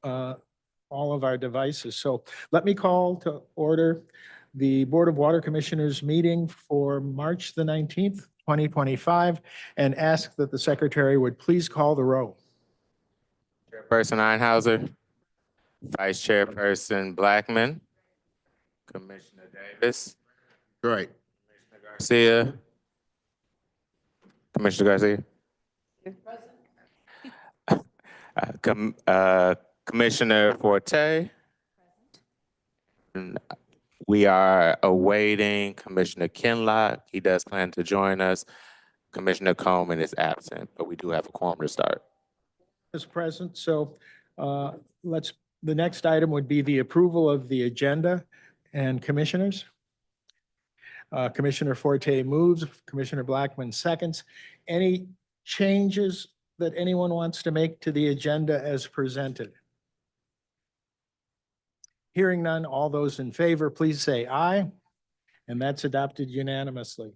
all of our devices. So let me call to order the Board of Water Commissioners meeting for March the 19th, 2025, and ask that the secretary would please call the roll. Chairperson Einhauser, Vice Chairperson Blackman, Commissioner Davis, Right. Garcia, Commissioner Garcia. Commissioner Forte. And we are awaiting Commissioner Kinlock. He does plan to join us. Commissioner Coleman is absent, but we do have a quorum to start. Is present, so the next item would be the approval of the agenda and commissioners. Commissioner Forte moves, Commissioner Blackman seconds. Any changes that anyone wants to make to the agenda as presented? Hearing none, all those in favor, please say aye. And that's adopted unanimously.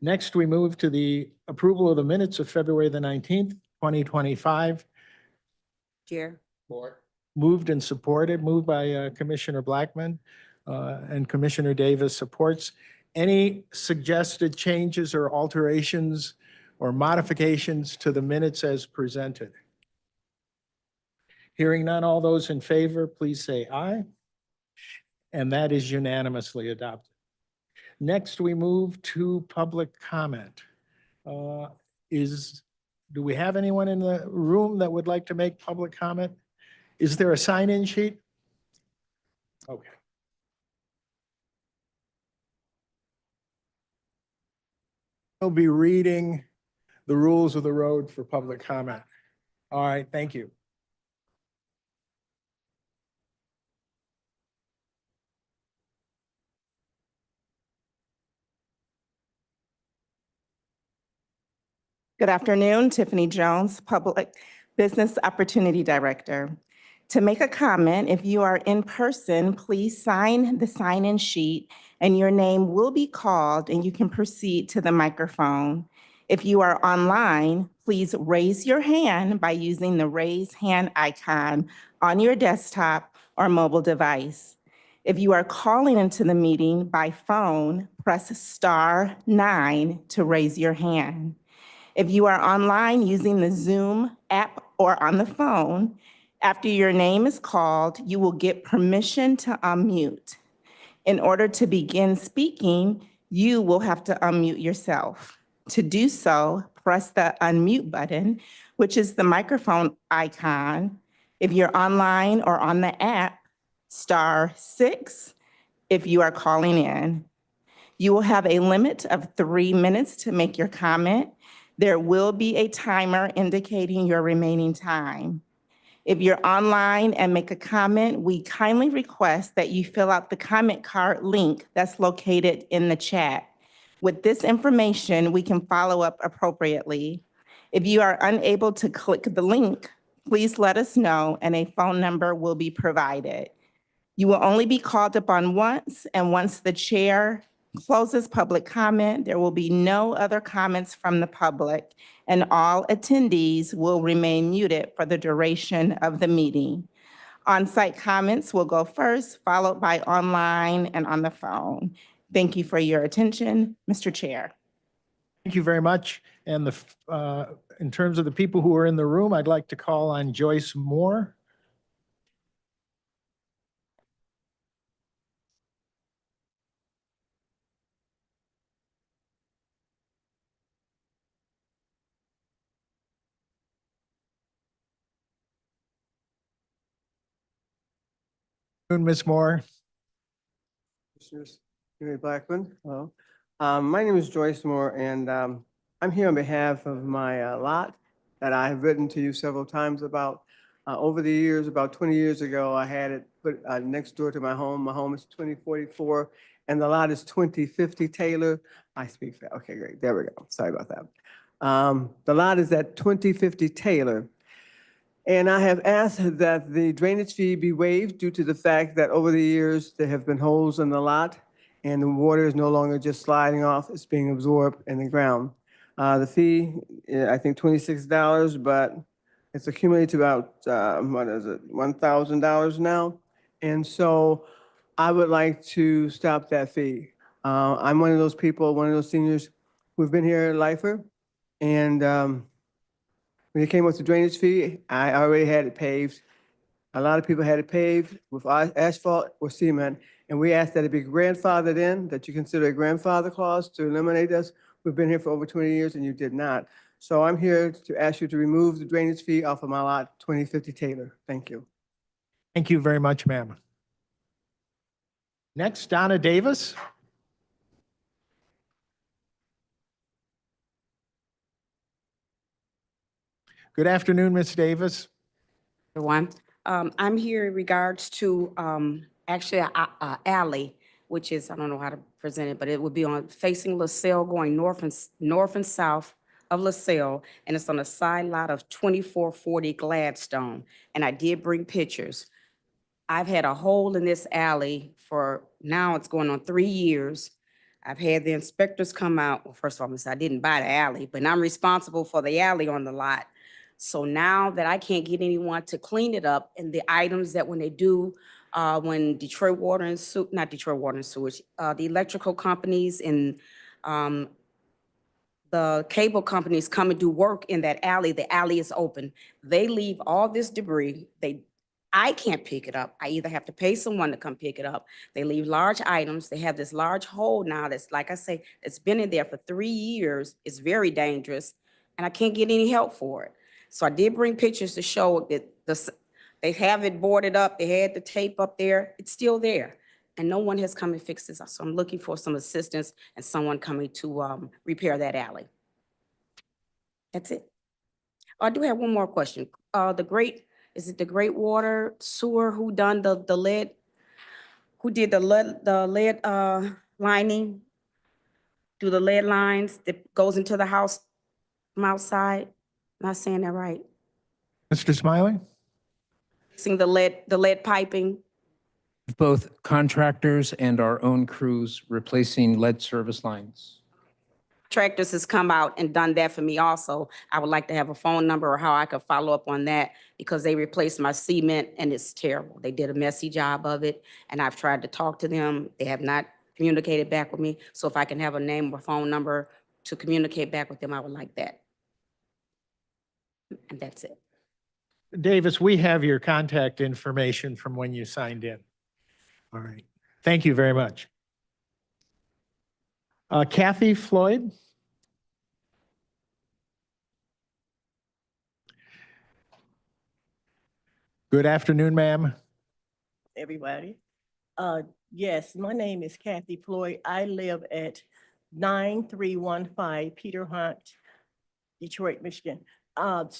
Next, we move to the approval of the minutes of February the 19th, 2025. Chair. Moved and supported, moved by Commissioner Blackman and Commissioner Davis supports. Any suggested changes or alterations or modifications to the minutes as presented? Hearing none, all those in favor, please say aye. And that is unanimously adopted. Next, we move to public comment. Do we have anyone in the room that would like to make public comment? Is there a sign-in sheet? Okay. I'll be reading the rules of the road for public comment. All right, thank you. Good afternoon, Tiffany Jones, Public Business Opportunity Director. To make a comment, if you are in person, please sign the sign-in sheet and your name will be called and you can proceed to the microphone. If you are online, please raise your hand by using the raise hand icon on your desktop or mobile device. If you are calling into the meeting by phone, press *9 to raise your hand. If you are online using the Zoom app or on the phone, after your name is called, you will get permission to unmute. In order to begin speaking, you will have to unmute yourself. To do so, press the unmute button, which is the microphone icon. If you're online or on the app, *6 if you are calling in. You will have a limit of 3 minutes to make your comment. There will be a timer indicating your remaining time. If you're online and make a comment, we kindly request that you fill out the comment card link that's located in the chat. With this information, we can follow up appropriately. If you are unable to click the link, please let us know and a phone number will be provided. You will only be called upon once, and once the chair closes public comment, there will be no other comments from the public, and all attendees will remain muted for the duration of the meeting. On-site comments will go first, followed by online and on the phone. Thank you for your attention, Mr. Chair. Thank you very much. And in terms of the people who are in the room, I'd like to call on Joyce Moore. Ms. Moore. Commissioners, Gary Blackman. Hello. My name is Joyce Moore, and I'm here on behalf of my lot that I have written to you several times about. Over the years, about 20 years ago, I had it put next door to my home. My home is 2044, and the lot is 2050 Taylor. I speak fast. Okay, great. There we go. Sorry about that. The lot is at 2050 Taylor. And I have asked that the drainage fee be waived due to the fact that over the years, there have been holes in the lot and the water is no longer just sliding off, it's being absorbed in the ground. The fee, I think $26, but It's accumulated to about, what is it, $1,000 now? And so I would like to stop that fee. I'm one of those people, one of those seniors who've been here a lifer. And when it came with the drainage fee, I already had it paved. A lot of people had it paved with asphalt or cement. And we asked that it be grandfathered in, that you consider a grandfather clause to eliminate this. We've been here for over 20 years and you did not. So I'm here to ask you to remove the drainage fee off of my lot 2050 Taylor. Thank you. Thank you very much, ma'am. Next, Donna Davis. Good afternoon, Ms. Davis. Everyone. I'm here in regards to actually a alley, which is, I don't know how to present it, but it would be on facing LaSalle going north and south of LaSalle, and it's on the side lot of 2440 Gladstone. And I did bring pictures. I've had a hole in this alley for, now it's going on 3 years. I've had the inspectors come out. Well, first of all, I didn't buy the alley, but I'm responsible for the alley on the lot. So now that I can't get anyone to clean it up, and the items that when they do, when Detroit Water and not Detroit Water and Sewage, the electrical companies and the cable companies come and do work in that alley, the alley is open. They leave all this debris. I can't pick it up. I either have to pay someone to come pick it up. They leave large items. They have this large hole now that's, like I say, it's been in there for 3 years. It's very dangerous, and I can't get any help for it. So I did bring pictures to show that they have it boarded up. They had the tape up there. It's still there, and no one has come and fixed this. So I'm looking for some assistance and someone coming to repair that alley. That's it. I do have one more question. Is it the Great Water Sewer who done the lead? Who did the lead lining? Do the lead lines that goes into the house from outside? Am I saying that right? Mr. Smiley? Fixing the lead piping? Both contractors and our own crews replacing lead service lines. Tractors has come out and done that for me also. I would like to have a phone number or how I could follow up on that, because they replaced my cement and it's terrible. They did a messy job of it, and I've tried to talk to them. They have not communicated back with me. So if I can have a name or phone number to communicate back with them, I would like that. And that's it. Davis, we have your contact information from when you signed in. All right. Thank you very much. Kathy Floyd? Good afternoon, ma'am. Everybody. Yes, my name is Kathy Floyd. I live at 9315 Peter Hunt, Detroit, Michigan.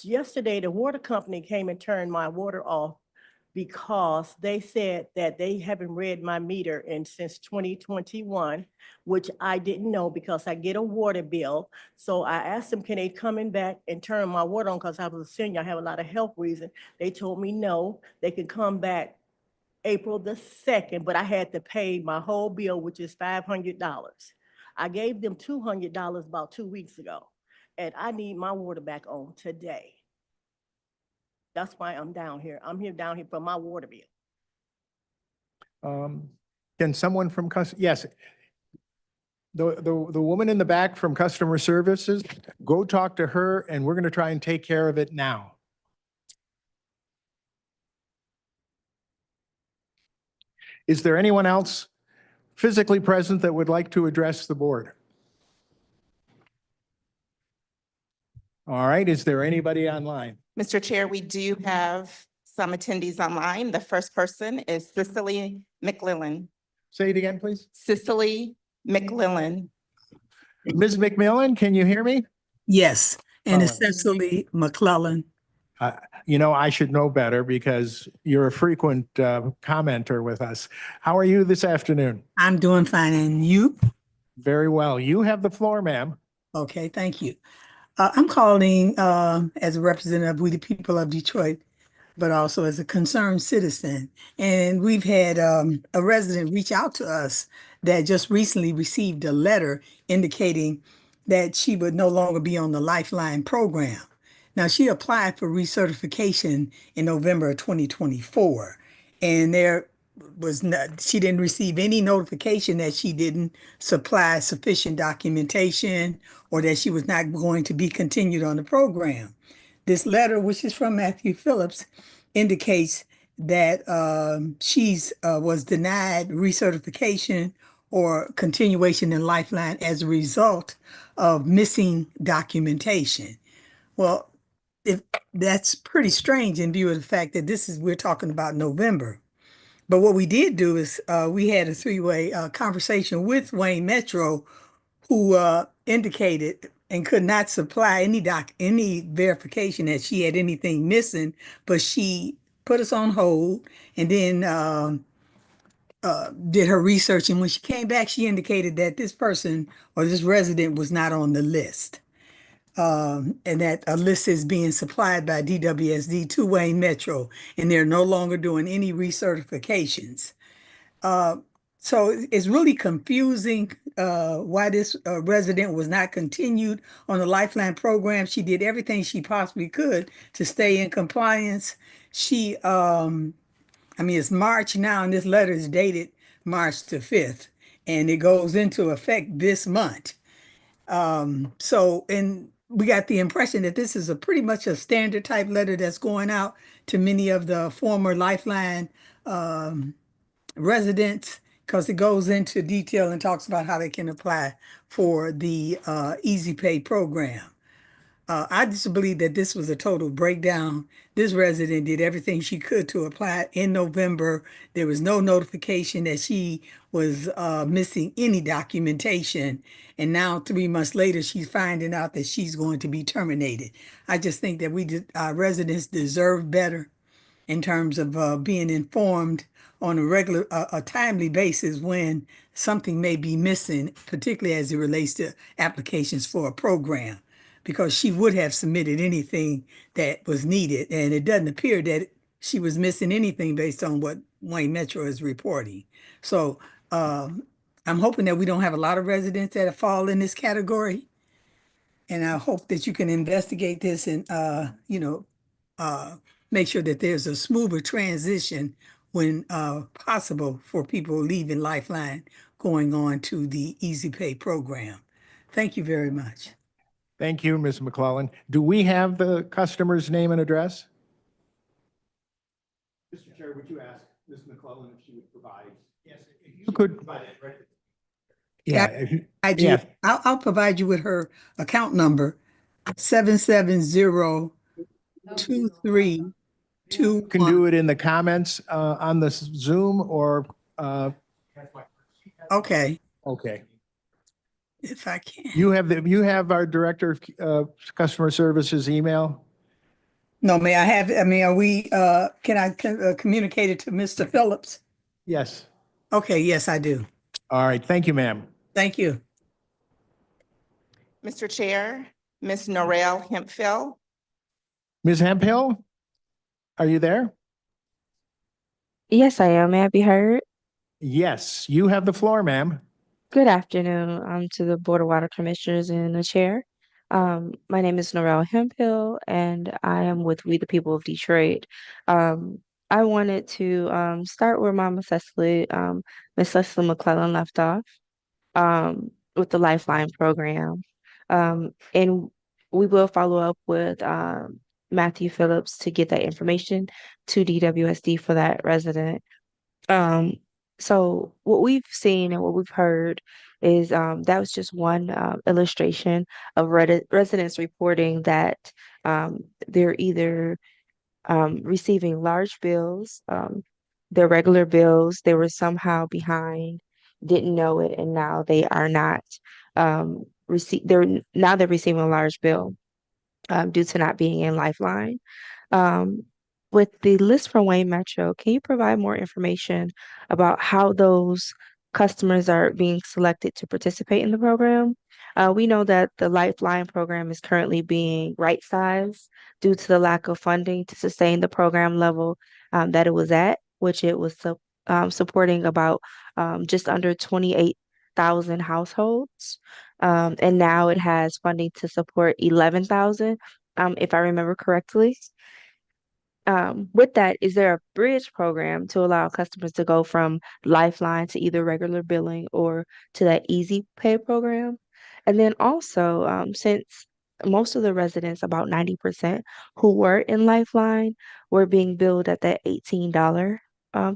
Yesterday, the water company came and turned my water off because they said that they haven't read my meter since 2021, which I didn't know because I get a water bill. So I asked them, can they come in back and turn my water on? Because I was a senior, I have a lot of health reasons. They told me no, they can come back April the 2nd, but I had to pay my whole bill, which is $500. I gave them $200 about 2 weeks ago, and I need my water back on today. That's why I'm down here. I'm down here for my water bill. Can someone from yes. The woman in the back from customer services, go talk to her, and we're going to try and take care of it now. Is there anyone else physically present that would like to address the board? All right, is there anybody online? Mr. Chair, we do have some attendees online. The first person is Cicely McClellan. Say it again, please. Cicely McClellan. Ms. McMillan, can you hear me? Yes, and it's Oh. Cecily McClellan. You know, I should know better because you're a frequent commenter with us. How are you this afternoon? I'm doing fine, and you? Very well. You have the floor, ma'am. Okay, thank you. I'm calling as a representative with the people of Detroit, but also as a concerned citizen. And we've had a resident reach out to us that just recently received a letter indicating that she would no longer be on the Lifeline program. Now, she applied for recertification in November of 2024, and there was not, she didn't receive any notification that she didn't supply sufficient documentation or that she was not going to be continued on the program. This letter, which is from Matthew Phillips, indicates that she's was denied recertification or continuation in Lifeline as a result of missing documentation. Well, if that's pretty strange in view of the fact that we're talking about November. But what we did do is we had a three-way conversation with Wayne Metro, who indicated and could not supply any verification that she had anything missing, but she put us on hold and then did her research. And when she came back, she indicated that this person or this resident was not on the list. And that a list is being supplied by DWSD to Wayne Metro, and they're no longer doing any recertifications. So it's really confusing why this resident was not continued on the Lifeline program. She did everything she possibly could to stay in compliance. I mean, it's March now, and this letter is dated March the 5th, and it goes into effect this month. And we got the impression that this is a pretty much a standard type letter that's going out to many of the former Lifeline residents, because it goes into detail and talks about how they can apply for the Easy Pay program. I just believe that this was a total breakdown. This resident did everything she could to apply in November. There was no notification that she was missing any documentation. And now 3 months later, she's finding out that she's going to be terminated. I just think that our residents deserve better in terms of being informed on a timely basis when something may be missing, particularly as it relates to applications for a program, because she would have submitted anything that was needed. And it doesn't appear that she was missing anything based on what Wayne Metro is reporting. So I'm hoping that we don't have a lot of residents that fall in this category. And I hope that you can investigate this and, make sure that there's a smoother transition when possible for people leaving Lifeline going on to the Easy Pay program. Thank you very much. Thank you, Ms. McClellan. Do we have the customer's name and address? Mr. Chair, would you ask Ms. McClellan if she would provide? Yes, if you could provide it. Yeah, if you, yeah. I'll provide you with her account number, 7702321. You can do it in the comments on the Zoom or, Okay, okay. if I can. You have our Director of Customer Services email? No, may I have, can I communicate it to Mr. Phillips? Yes. Okay, yes, I do. All right, thank you, ma'am. Thank you. Mr. Chair, Ms. Norrell Hemphill. Ms. Hemphill, are you there? Yes, I am. May I be heard? Yes, you have the floor, ma'am. Good afternoon, to the Board of Water Commissioners and the Chair. My name is Norrell Hemphill, and I am with We the People of Detroit. I wanted to start where Miss Leslie McClellan left off with the Lifeline program. And we will follow up with Matthew Phillips to get that information to DWSD for that resident. So what we've seen and what we've heard is that was just one illustration of residents reporting that they're either receiving large bills, their regular bills, they were somehow behind, didn't know it, and now they are not they're receiving a large bill due to not being in Lifeline. With the list from Wayne Metro, can you provide more information about how those customers are being selected to participate in the program? We know that the Lifeline program is currently being right-sized due to the lack of funding to sustain the program level that it was at, which it was supporting about just under 28,000 households. And now it has funding to support 11,000. if I remember correctly. With that, is there a bridge program to allow customers to go from Lifeline to either regular billing or to that Easy Pay program? And then also, since most of the residents, about 90%, who were in Lifeline were being billed at that $18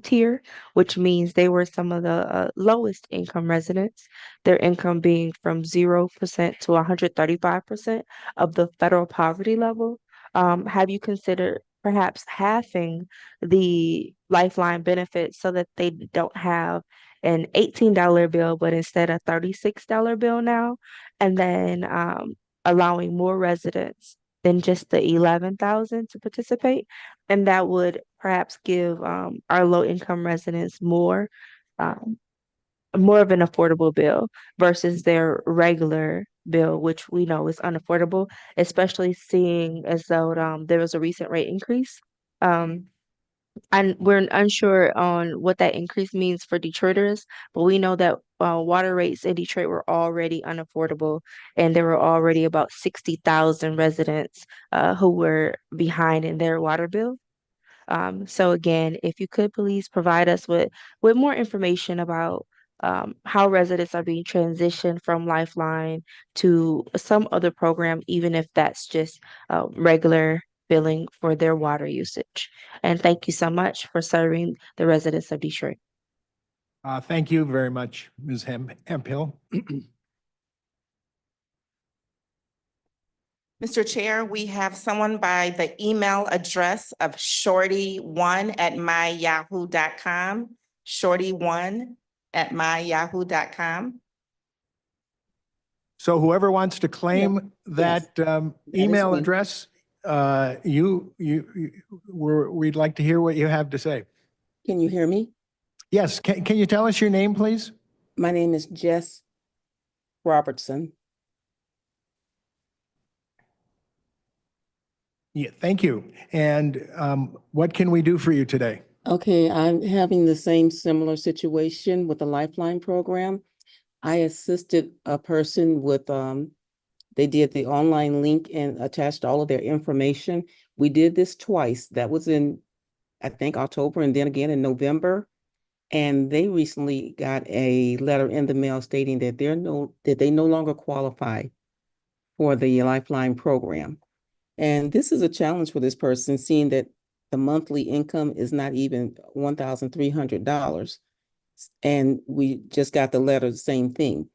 tier, which means they were some of the lowest income residents, their income being from 0% to 135% of the federal poverty level. Have you considered perhaps halving the Lifeline benefits so that they don't have an $18 bill, but instead a $36 bill now, and then allowing more residents than just the 11,000 to participate, and that would perhaps give our low income residents um, more of an affordable bill versus their regular bill, which we know is unaffordable, especially seeing as though there was a recent rate increase. Um, and we're unsure on what that increase means for Detroiters, but we know that water rates in Detroit were already unaffordable, and there were already about 60,000 residents who were behind in their water bill. So again, if you could please provide us with more information about how residents are being transitioned from Lifeline to some other program, even if that's just regular billing for their water usage. And thank you so much for serving the residents of Detroit. Thank you very much, Ms. Hemphill. Mr. Chair, we have someone by the email address of shorty1@myyahoo.com, shorty1@myyahoo.com. So whoever wants to claim that email me. address, we'd like to hear what you have to say. Can you hear me? Yes, can you tell us your name, please? My name is Jess Robertson. Yeah, thank you. And what can we do for you today? Okay, I'm having the same similar situation with the Lifeline program. I assisted a person with, they did the online link and attached all of their information. We did this twice. That was in, I think, October and then again in November. And they recently got a letter in the mail stating that they no longer qualify for the Lifeline program. And this is a challenge for this person, seeing that the monthly income is not even $1,300. And we just got the letter, the same thing.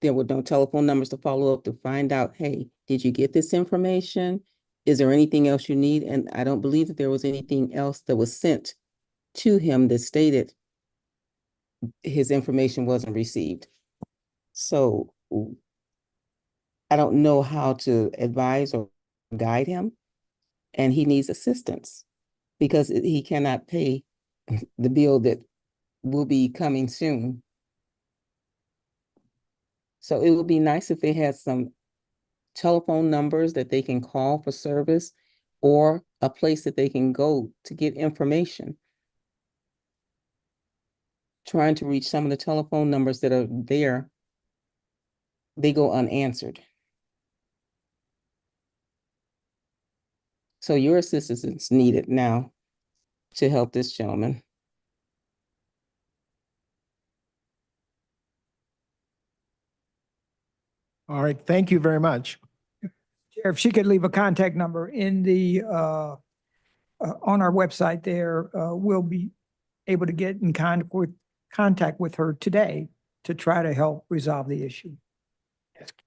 There were no telephone numbers to follow up to find out, hey, did you get this information? Is there anything else you need? And I don't believe that there was anything else that was sent to him that stated his information wasn't received. So I don't know how to advise or guide him, and he needs assistance because he cannot pay the bill that will be coming soon. So it would be nice if they had some telephone numbers that they can call for service or a place that they can go to get information. Trying to reach some of the telephone numbers that are there, they go unanswered. So your assistance is needed now to help this gentleman. All right, thank you very much. Chair, if she could leave a contact number in the, on our website there, we'll be able to get in contact with her today to try to help resolve the issue.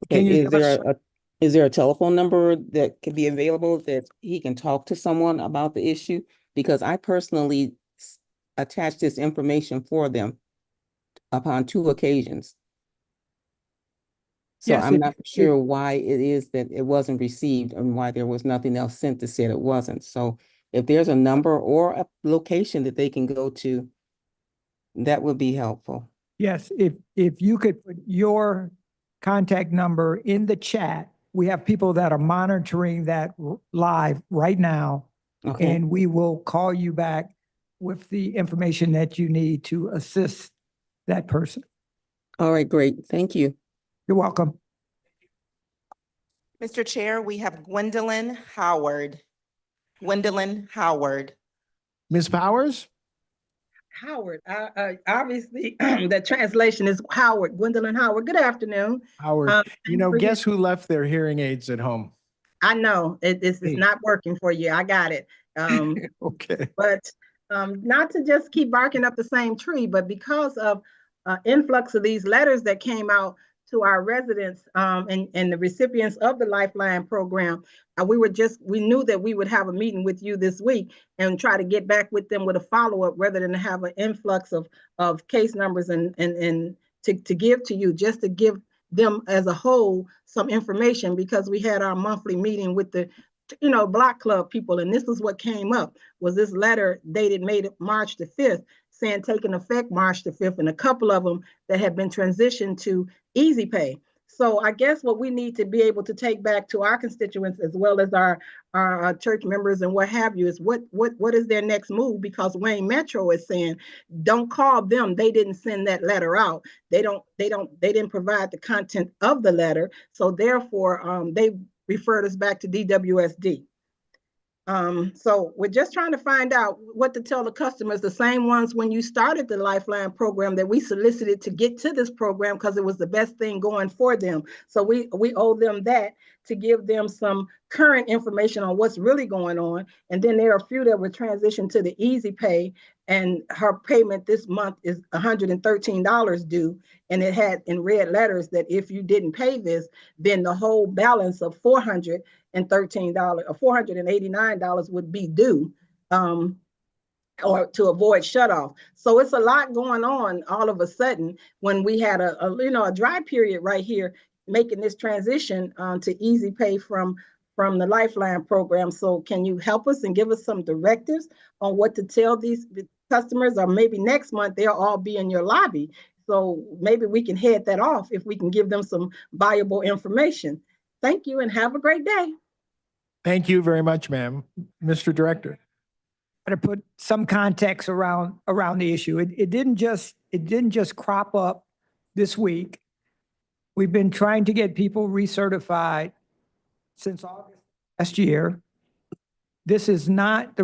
Can you Is give us- there is there a telephone number that could be available that he can talk to someone about the issue? Because I personally attached this information for them upon 2 occasions. So Yes, I'm if- not sure why it is that it wasn't received and why there was nothing else sent to say it wasn't. So if there's a number or a location that they can go to, that would be helpful. Yes, if you could put your contact number in the chat, we have people that are monitoring that live right now. Okay. And we will call you back with the information that you need to assist that person. All right, great. Thank you. You're welcome. Mr. Chair, we have Gwendolyn Howard. Gwendolyn Howard. Ms. Powers? Howard, obviously, the translation is Howard, Gwendolyn Howard. Good afternoon. Howard, Um, you know, for guess who left their hearing aids at home? I know it's Me. not working for you. I got it. Okay. But not to just keep barking up the same tree, but because of influx of these letters that came out to our residents and the recipients of the Lifeline program, we knew that we would have a meeting with you this week and try to get back with them with a follow-up rather than have an influx of case numbers and to give to you, just to give them as a whole some information, because we had our monthly meeting with the block club people, and this is what came up was this letter dated March the 5th saying taking effect March the 5th, and a couple of them that have been transitioned to Easy Pay. So I guess what we need to be able to take back to our constituents as well as our church members and what have you is what is their next move, because Wayne Metro is saying don't call them, they didn't send that letter out, they didn't provide the content of the letter, so therefore they referred us back to DWSD. So we're just trying to find out what to tell the customers, the same ones when you started the Lifeline program that we solicited to get to this program because it was the best thing going for them. So we owe them that, to give them some current information on what's really going on. And then there are a few that were transitioned to the Easy Pay, and her payment this month is $113 due. And it had in red letters that if you didn't pay this, then the whole balance of $413 or $489 would be due, or to avoid shutoff. So it's a lot going on all of a sudden when we had a dry period right here making this transition to Easy Pay from the Lifeline program. So can you help us and give us some directives on what to tell these customers, or maybe next month they'll all be in your lobby. So maybe we can head that off if we can give them some valuable information. Thank you and have a great day. Thank you very much, ma'am. Mr. Director. To put some context around the issue. It didn't just crop up this week. We've been trying to get people recertified since August last year. This is not the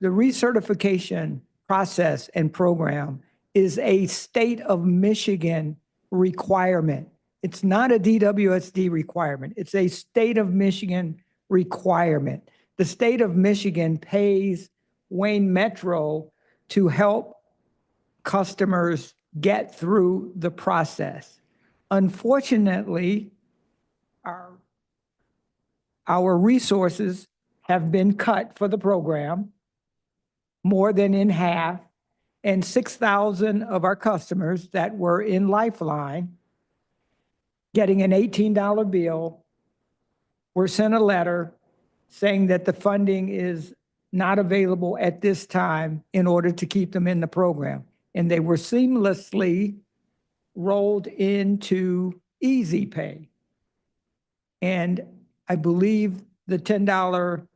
recertification process and program is a state of Michigan requirement. It's not a DWSD requirement. It's a state of Michigan requirement. The state of Michigan pays Wayne Metro to help customers get through the process. Unfortunately, our resources have been cut for the program, more than in half, and 6,000 of our customers that were in Lifeline getting an $18 bill were sent a letter saying that the funding is not available at this time in order to keep them in the program. And they were seamlessly rolled into Easy Pay. And I believe the $10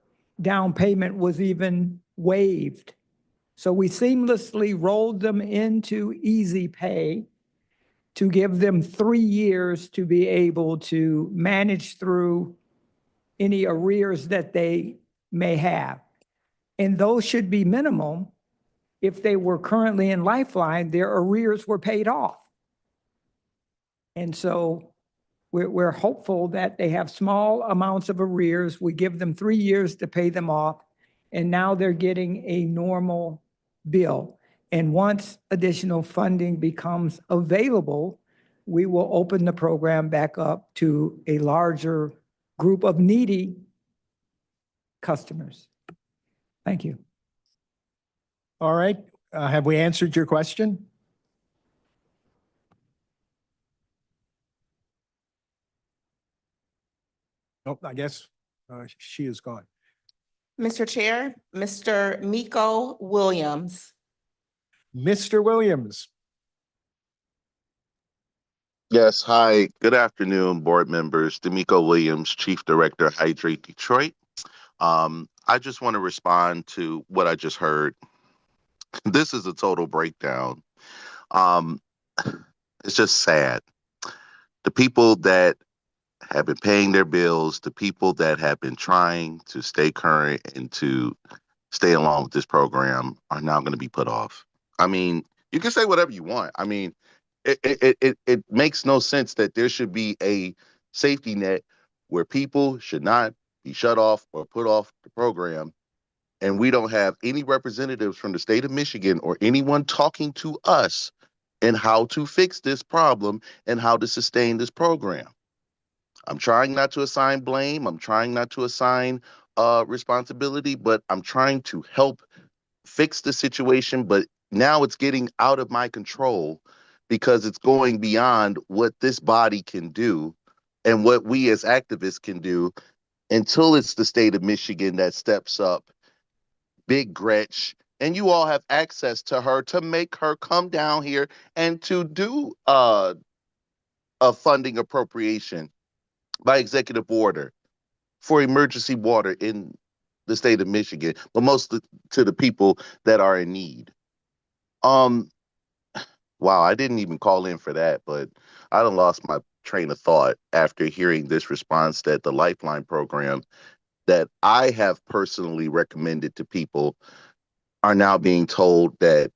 down payment was even waived. So we seamlessly rolled them into Easy Pay to give them 3 years to be able to manage through any arrears that they may have. And those should be minimum. If they were currently in Lifeline, their arrears were paid off. And so we're hopeful that they have small amounts of arrears. We give them 3 years to pay them off. And now they're getting a normal bill. And once additional funding becomes available, we will open the program back up to a larger group of needy customers. Thank you. All right. Have we answered your question? Nope, I guess she is gone. Mr. Chair, Mr. Miko Williams. Mr. Williams. Yes, hi. Good afternoon, board members. D'Amico Williams, Chief Director, Hydrate Detroit. I just want to respond to what I just heard. This is a total breakdown. It's just sad. The people that have been paying their bills, the people that have been trying to stay current and to stay along with this program are now going to be put off. I mean, you can say whatever you want. I mean, it makes no sense that there should be a safety net where people should not be shut off or put off the program. And we don't have any representatives from the state of Michigan or anyone talking to us in how to fix this problem and how to sustain this program. I'm trying not to assign blame. I'm trying not to assign responsibility, but I'm trying to help fix the situation. But now it's getting out of my control because it's going beyond what this body can do and what we as activists can do until it's the state of Michigan that steps up, Big Gretch, and you all have access to her to make her come down here and to do a funding appropriation by executive order for emergency water in the state of Michigan, but mostly to the people that are in need. Wow, I didn't even call in for that, but I done lost my train of thought after hearing this response that the Lifeline program that I have personally recommended to people are now being told that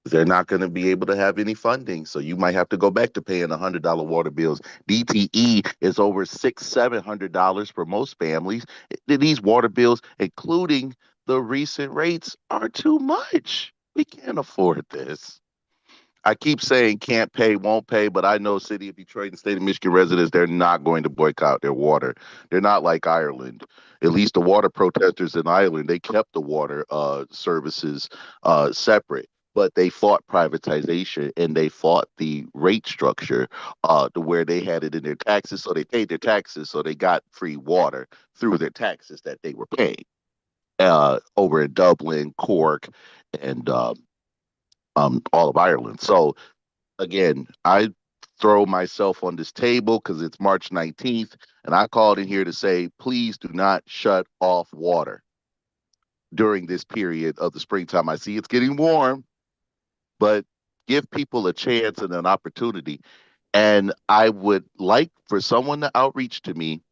they're not going to be able to have any funding. So you might have to go back to paying $100 water bills. DTE is over $700 for most families. These water bills, including the recent rates, are too much. We can't afford this. I keep saying can't pay, won't pay, but I know City of Detroit and State of Michigan residents, they're not going to boycott their water. They're not like Ireland. At least the water protesters in Ireland, they kept the water services separate, but they fought privatization and they fought the rate structure to where they had it in their taxes. So they paid their taxes, so they got free water through their taxes that they were paying over in Dublin, Cork, and all of Ireland. So again, I throw myself on this table because it's March 19th, and I called in here to say, please do not shut off water during this period of the springtime. I see it's getting warm, but give people a chance and an opportunity. And I would like for someone to outreach to me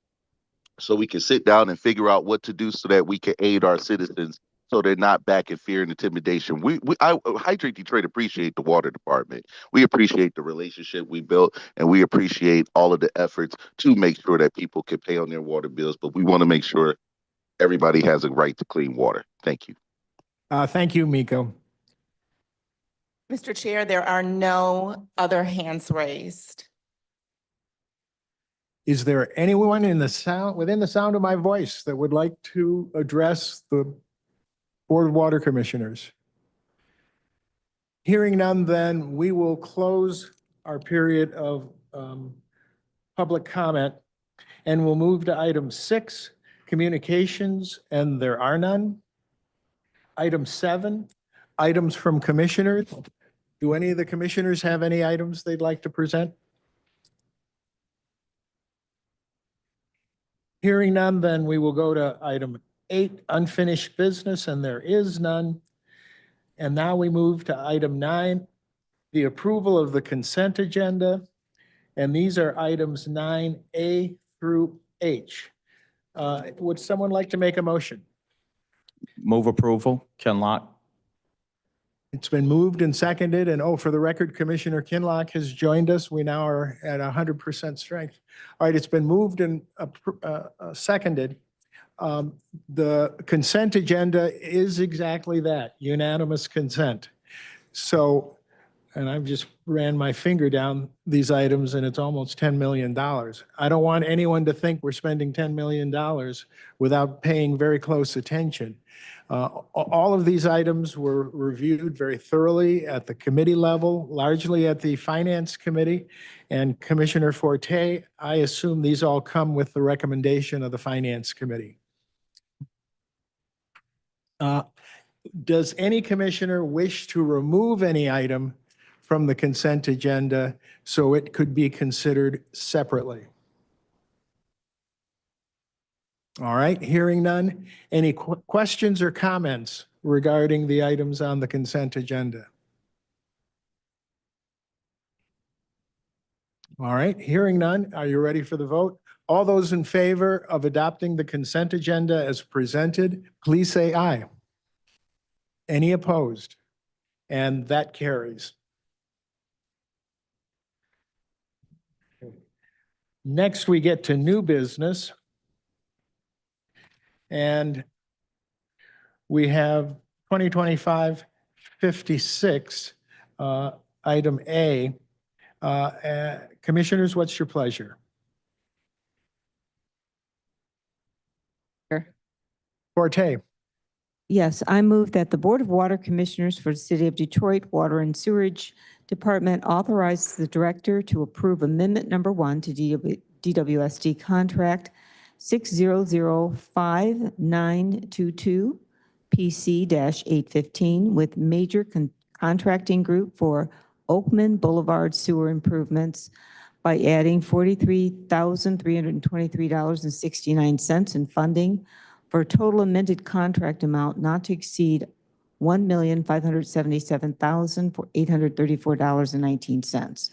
so we can sit down and figure out what to do so that we can aid our citizens so they're not back in fear and intimidation. Hydrate Detroit appreciate the water department. We appreciate the relationship we built, and we appreciate all of the efforts to make sure that people can pay on their water bills, but we want to make sure everybody has a right to clean water. Thank you. Thank you, Miko. Mr. Chair, there are no other hands raised. Is there anyone within the sound of my voice that would like to address the Board of Water Commissioners? Hearing none, then we will close our period of public comment and we'll move to item 6, communications, and there are none. Item 7, items from commissioners. Do any of the commissioners have any items they'd like to present? Hearing none, then we will go to item 8, unfinished business, and there is none. And now we move to item 9, the approval of the consent agenda. And these are items 9A through H. Would someone like to make a motion? Move approval, Ken Lott. It's been moved and seconded, and for the record, Commissioner Kinlock has joined us. We now are at 100% strength. All right, it's been moved and seconded. The consent agenda is exactly that, unanimous consent. So, and I've just ran my finger down these items and it's almost $10 million. I don't want anyone to think we're spending $10 million without paying very close attention. All of these items were reviewed very thoroughly at the committee level, largely at the Finance Committee. And Commissioner Forte, I assume these all come with the recommendation of the Finance Committee. Does any commissioner wish to remove any item from the consent agenda so it could be considered separately? All right, hearing none. Any questions or comments regarding the items on the consent agenda? All right, hearing none, are you ready for the vote? All those in favor of adopting the consent agenda as presented, please say aye. Any opposed? And that carries. Next, we get to new business. And we have 2025-56, item A. Commissioners, what's your pleasure? Forte. Yes, I move that the Board of Water Commissioners for the City of Detroit Water and Sewerage Department authorize the Director to approve Amendment Number 1 to DWSD Contract 6005922 PC-815 with Major Contracting Group for Oakman Boulevard Sewer Improvements by adding $43,323.69 in funding for a total amended contract amount not to exceed $1,577,834.19.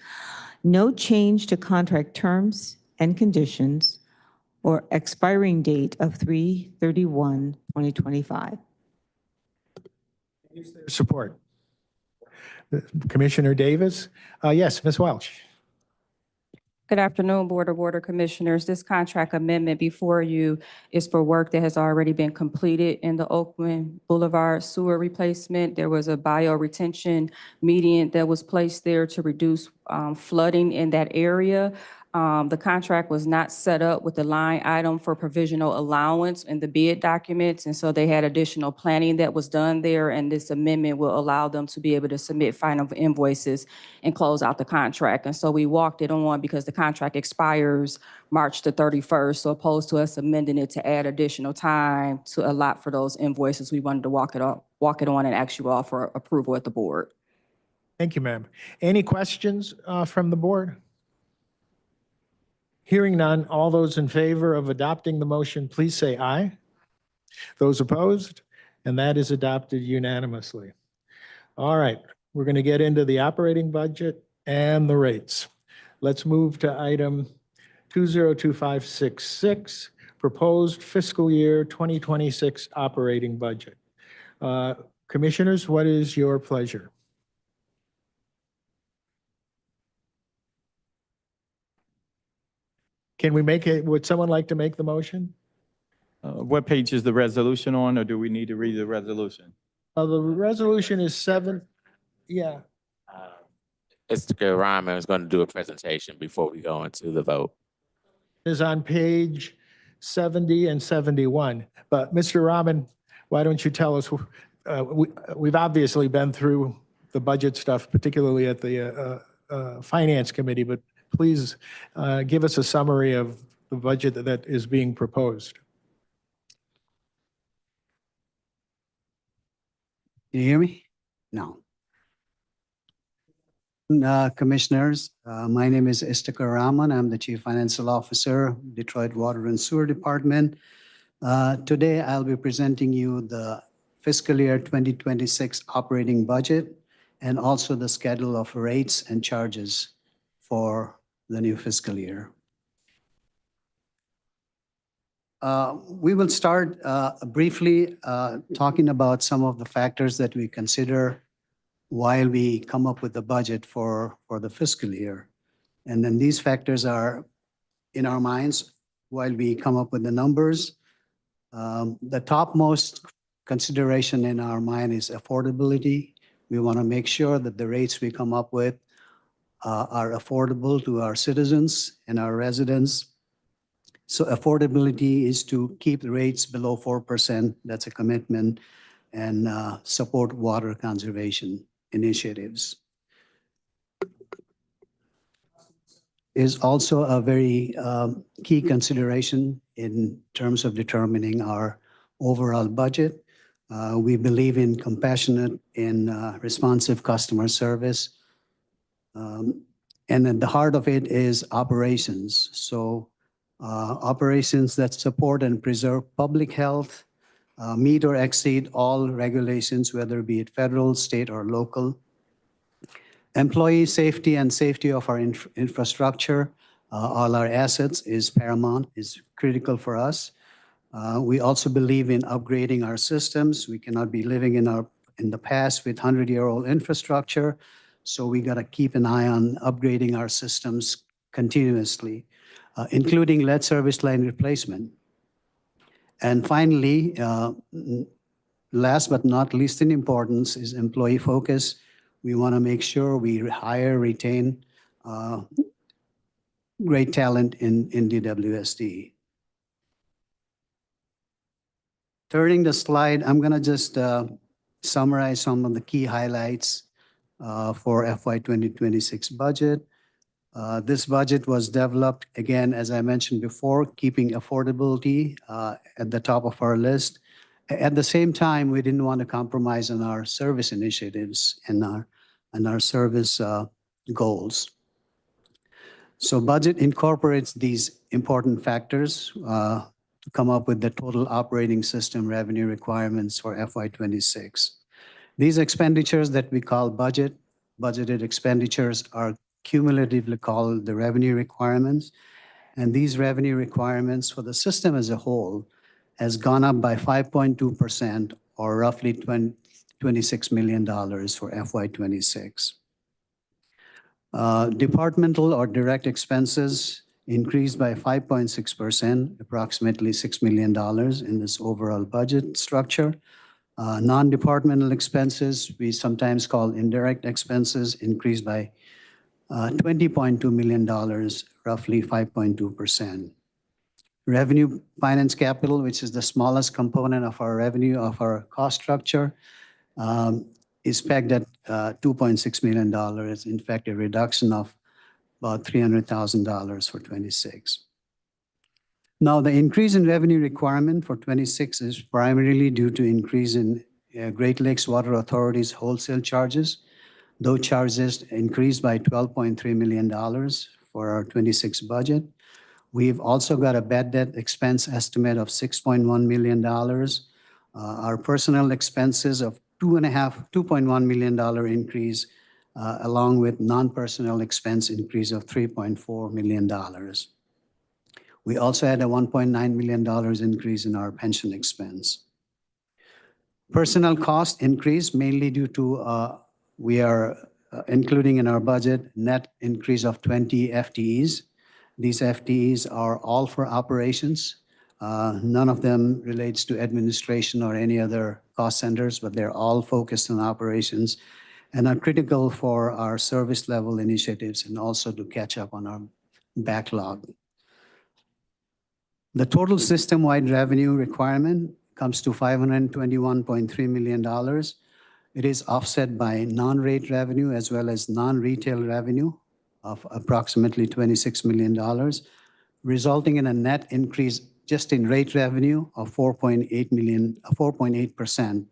No change to contract terms and conditions or expiring date of 3/31/2025. Support. Commissioner Davis? Yes, Ms. Welch. Good afternoon, Board of Water Commissioners. This contract amendment before you is for work that has already been completed in the Oakland Boulevard sewer replacement. There was a bioretention median that was placed there to reduce flooding in that area. The contract was not set up with the line item for provisional allowance in the bid documents, and so they had additional planning that was done there, and this amendment will allow them to be able to submit final invoices and close out the contract. And so we walked it on because the contract expires March the 31st, so opposed to us amending it to add additional time to allot for those invoices, we wanted to walk it on and ask you all for approval at the board. Thank you, ma'am. Any questions from the board? Hearing none, all those in favor of adopting the motion, please say aye. Those opposed? And that is adopted unanimously. All right, we're going to get into the operating budget and the rates. Let's move to item 202566, proposed fiscal year 2026 operating budget. Commissioners, what is your pleasure? Can we make it, would someone like to make the motion? What page is the resolution on, or do we need to read the resolution? The resolution is 7, yeah. Mr. Ryman is going to do a presentation before we go into the vote. Is on page 70 and 71. But Mr. Rahman, why don't you tell us, we've obviously been through the budget stuff, particularly at the Finance Committee, but please give us a summary of the budget that is being proposed. Can you hear me? No. Commissioners, my name is Istakar Rahman. I'm the Chief Financial Officer, Detroit Water and Sewer Department. Today, I'll be presenting you the fiscal year 2026 operating budget and also the schedule of rates and charges for the new fiscal year. We will start briefly talking about some of the factors that we consider while we come up with the budget for the fiscal year. And then these factors are in our minds while we come up with the numbers. The topmost consideration in our mind is affordability. We want to make sure that the rates we come up with are affordable to our citizens and our residents. So affordability is to keep the rates below 4%. That's a commitment, and support water conservation initiatives. Is also a very key consideration in terms of determining our overall budget. We believe in compassionate and responsive customer service. And at the heart of it is operations. So operations that support and preserve public health, meet or exceed all regulations, whether be it federal, state, or local. Employee safety and safety of our infrastructure, all our assets is paramount, is critical for us. We also believe in upgrading our systems. We cannot be living in the past with 100-year-old infrastructure. So we got to keep an eye on upgrading our systems continuously, including lead service line replacement. And finally, last but not least in importance is employee focus. We want to make sure we hire, retain great talent in DWSD. Turning the slide, I'm going to just summarize some of the key highlights for FY 2026 budget. This budget was developed, again, as I mentioned before, keeping affordability at the top of our list. At the same time, we didn't want to compromise on our service initiatives and our service goals. So budget incorporates these important factors to come up with the total operating system revenue requirements for FY 26. These expenditures that we call budgeted expenditures are cumulatively called the revenue requirements. And these revenue requirements for the system as a whole has gone up by 5.2% or roughly $26 million for FY 26. Departmental or direct expenses increased by 5.6%, approximately $6 million in this overall budget structure. Non-departmental expenses, we sometimes call indirect expenses, increased by $20.2 million, roughly 5.2%. Revenue finance capital, which is the smallest component of our revenue, of our cost structure, is pegged at $2.6 million. In fact, a reduction of about $300,000 for 26. Now, the increase in revenue requirement for 26 is primarily due to increase in Great Lakes Water Authority's wholesale charges. Those charges increased by $12.3 million for our 26 budget. We've also got a bad debt expense estimate of $6.1 million. Our personnel expenses of $2.1 million increase, along with non-personnel expense increase of $3.4 million. We also had a $1.9 million increase in our pension expense. Personnel cost increase mainly due to we are including in our budget net increase of 20 FTEs. These FTEs are all for operations. None of them relates to administration or any other cost centers, but they're all focused on operations and are critical for our service level initiatives and also to catch up on our backlog. The total system-wide revenue requirement comes to $521.3 million. It is offset by non-rate revenue as well as non-retail revenue of approximately $26 million, resulting in a net increase just in rate revenue of 4.8%,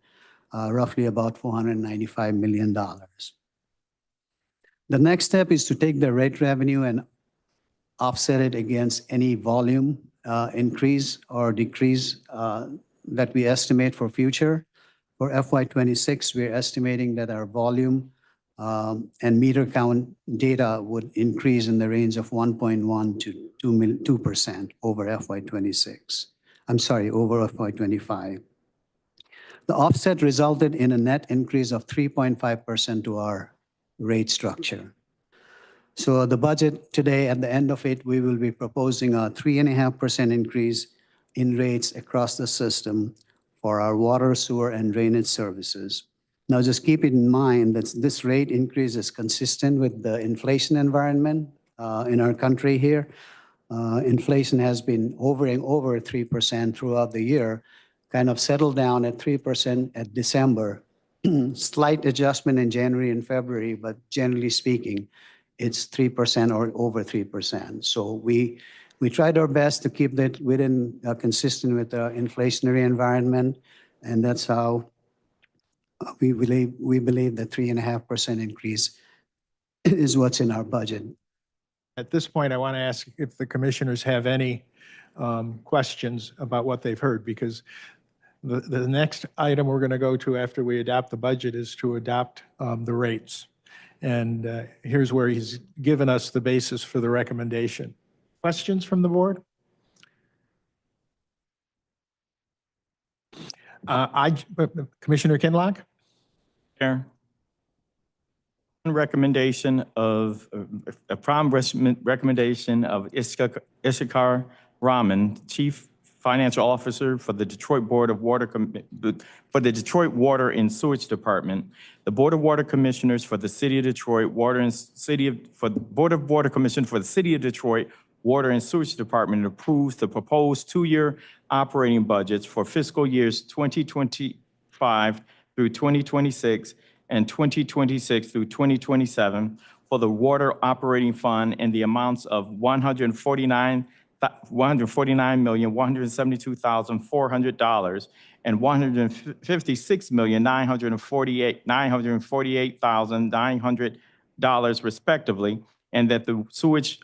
roughly about $495 million. The next step is to take the rate revenue and offset it against any volume increase or decrease that we estimate for future. For FY 26, we're estimating that our volume and meter count data would increase in the range of 1.1 to 2% over FY 26. I'm sorry, over FY 25. The offset resulted in a net increase of 3.5% to our rate structure. So the budget today, at the end of it, we will be proposing a 3.5% increase in rates across the system for our water, sewer, and drainage services. Now, just keep in mind that this rate increase is consistent with the inflation environment in our country here. Inflation has been over 3% throughout the year, kind of settled down at 3% at December. Slight adjustment in January and February, but generally speaking, it's 3% or over 3%. So we tried our best to keep that within consistent with the inflationary environment, and that's how we believe the 3.5% increase is what's in our budget. At this point, I want to ask if the commissioners have any questions about what they've heard, because the next item we're going to go to after we adopt the budget is to adopt the rates. And here's where he's given us the basis for the recommendation. Questions from the board? Commissioner Kinlock? Chair. Recommendation of, a prime recommendation of Ishakar Rahman, Chief Financial Officer for the Detroit Board of Water, for the Detroit Water and Sewage Department. The Board of Water Commissioners for the City of Detroit, for the Board of Water Commission for the City of Detroit, Water and Sewage Department approves the proposed two-year operating budgets for fiscal years 2025 through 2026 and 2026 through 2027 for the Water Operating Fund in the amounts of $149,172,400 and $156,948,900 respectively, and that the Sewage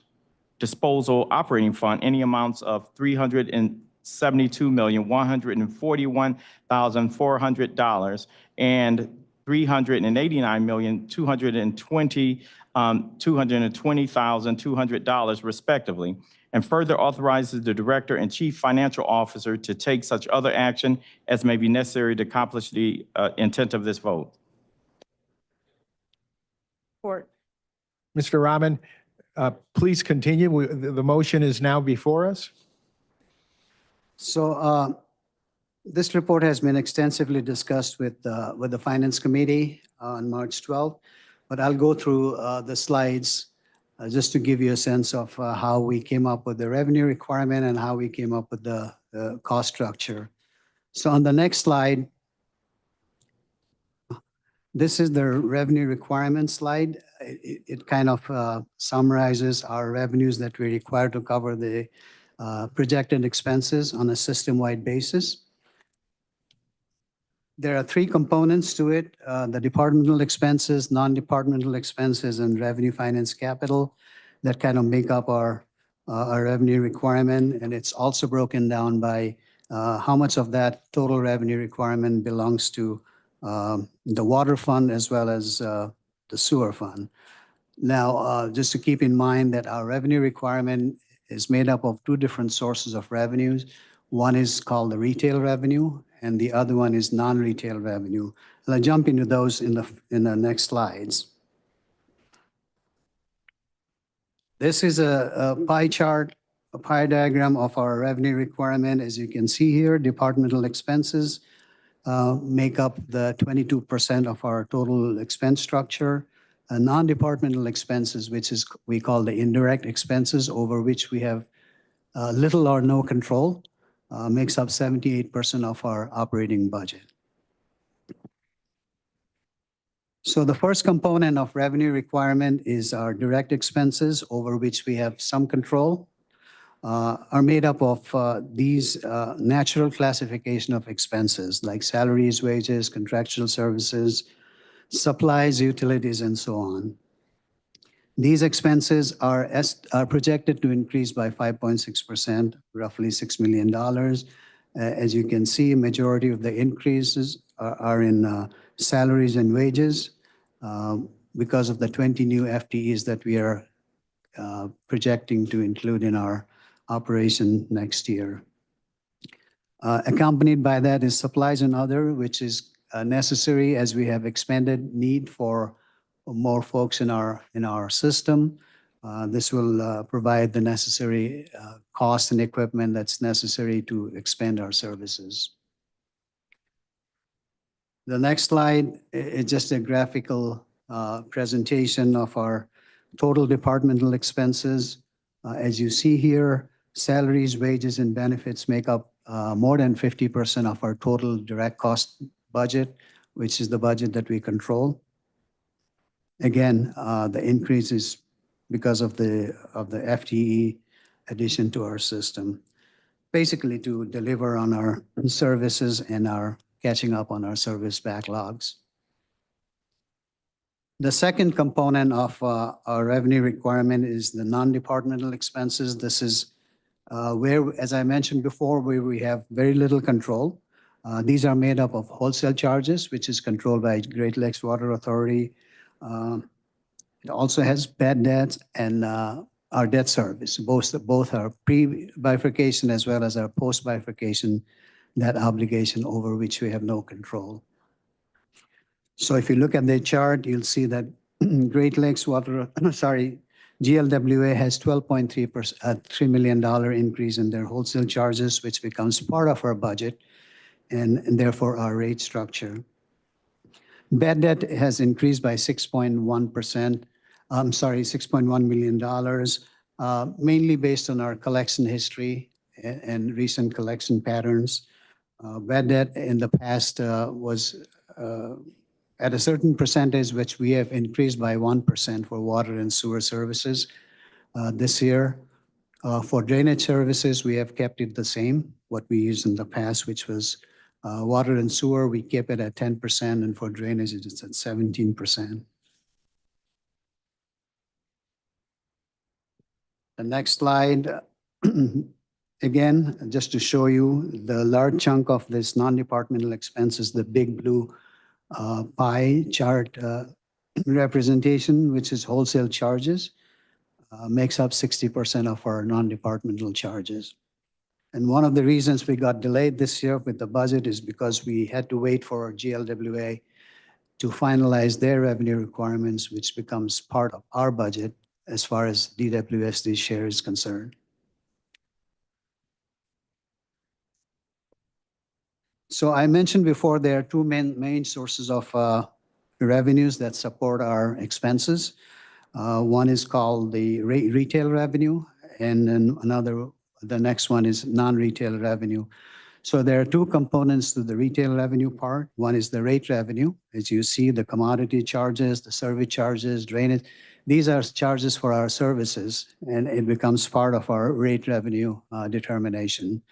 Disposal Operating Fund any amounts of $372,141,400 and $389,220,220,200 respectively, and further authorizes the Director and Chief Financial Officer to take such other action as may be necessary to accomplish the intent of this vote. Support. Mr. Rahman, please continue. The motion is now before us. So this report has been extensively discussed with the Finance Committee on March 12th, but I'll go through the slides just to give you a sense of how we came up with the revenue requirement and how we came up with the cost structure. So on the next slide, this is the revenue requirement slide. It kind of summarizes our revenues that we require to cover the projected expenses on a system-wide basis. There are three components to it, the departmental expenses, non-departmental expenses, and revenue finance capital that kind of make up our revenue requirement. And it's also broken down by how much of that total revenue requirement belongs to the water fund as well as the sewer fund. Now, just to keep in mind that our revenue requirement is made up of two different sources of revenues. One is called the retail revenue, and the other one is non-retail revenue. And I'll jump into those in the next slides. This is a pie chart, a pie diagram of our revenue requirement. As you can see here, departmental expenses make up the 22% of our total expense structure. Non-departmental expenses, which is we call the indirect expenses, over which we have little or no control, makes up 78% of our operating budget. So the first component of revenue requirement is our direct expenses, over which we have some control, are made up of these natural classification of expenses like salaries, wages, contractual services, supplies, utilities, and so on. These expenses are projected to increase by 5.6%, roughly $6 million. As you can see, majority of the increases are in salaries and wages because of the 20 new FTEs that we are projecting to include in our operation next year. Accompanied by that is supplies and other, which is necessary as we have expanded need for more folks in our system. This will provide the necessary cost and equipment that's necessary to expand our services. The next slide is just a graphical presentation of our total departmental expenses. As you see here, salaries, wages, and benefits make up more than 50% of our total direct cost budget, which is the budget that we control. Again, the increase is because of the FTE addition to our system, basically to deliver on our services and our catching up on our service backlogs. The second component of our revenue requirement is the non-departmental expenses. This is where, as I mentioned before, where we have very little control. These are made up of wholesale charges, which is controlled by Great Lakes Water Authority, It also has bad debts and our debt service. Both our pre-bifurcation as well as our post-bifurcation debt obligation over which we have no control. So if you look at the chart, you'll see that Great Lakes Water, GLWA has $12.3 million increase in their wholesale charges, which becomes part of our budget and therefore our rate structure. Bad debt has increased by 6.1%. $6.1 million, mainly based on our collection history and recent collection patterns. Bad debt in the past was at a certain percentage, which we have increased by 1% for water and sewer services this year. For drainage services, we have kept it the same, what we used in the past, which was water and sewer, we kept it at 10%, and for drainage, it's at 17%. The next slide, again, just to show you the large chunk of this non-departmental expenses, the big blue pie chart representation, which is wholesale charges, makes up 60% of our non-departmental charges. And one of the reasons we got delayed this year with the budget is because we had to wait for our GLWA to finalize their revenue requirements, which becomes part of our budget as far as DWSD share is concerned. So I mentioned before there are two main sources of revenues that support our expenses. One is called the retail revenue, and then the next one is non-retail revenue. So there are two components to the retail revenue part. One is the rate revenue. As you see, the commodity charges, the service charges, drainage, these are charges for our services, and it becomes part of our rate revenue determination.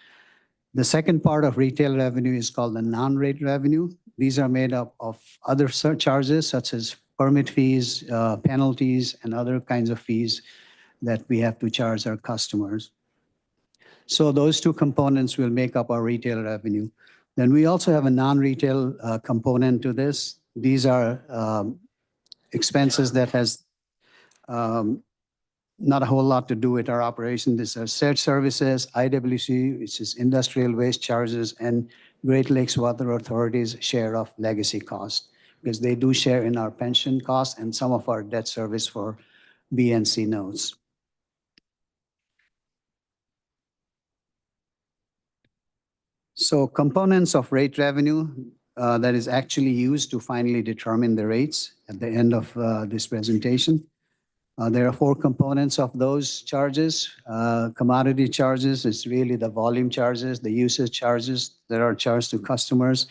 The second part of retail revenue is called the non-rate revenue. These are made up of other charges such as permit fees, penalties, and other kinds of fees that we have to charge our customers. So those two components will make up our retail revenue. Then we also have a non-retail component to this. These are expenses that has not a whole lot to do with our operation. These are shared services, IWC, which is industrial waste charges, and Great Lakes Water Authority's share of legacy costs, because they do share in our pension costs and some of our debt service for BNC notes. So components of rate revenue that is actually used to finally determine the rates at the end of this presentation. There are four components of those charges. Commodity charges is really the volume charges, the usage charges that are charged to customers.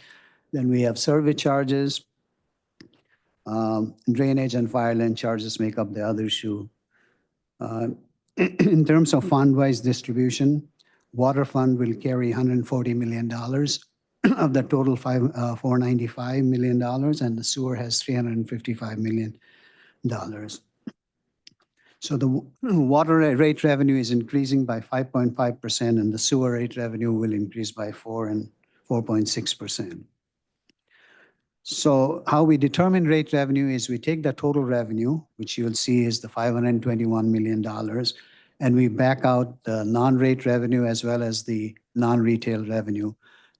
Then we have service charges. Drainage and fire lane charges make up the other shoe. In terms of fund-wise distribution, water fund will carry $140 million of the total $495 million, and the sewer has $355 million. So the water rate revenue is increasing by 5.5%, and the sewer rate revenue will increase by 4.6%. So how we determine rate revenue is we take the total revenue, which you'll see is the $521 million, and we back out the non-rate revenue as well as the non-retail revenue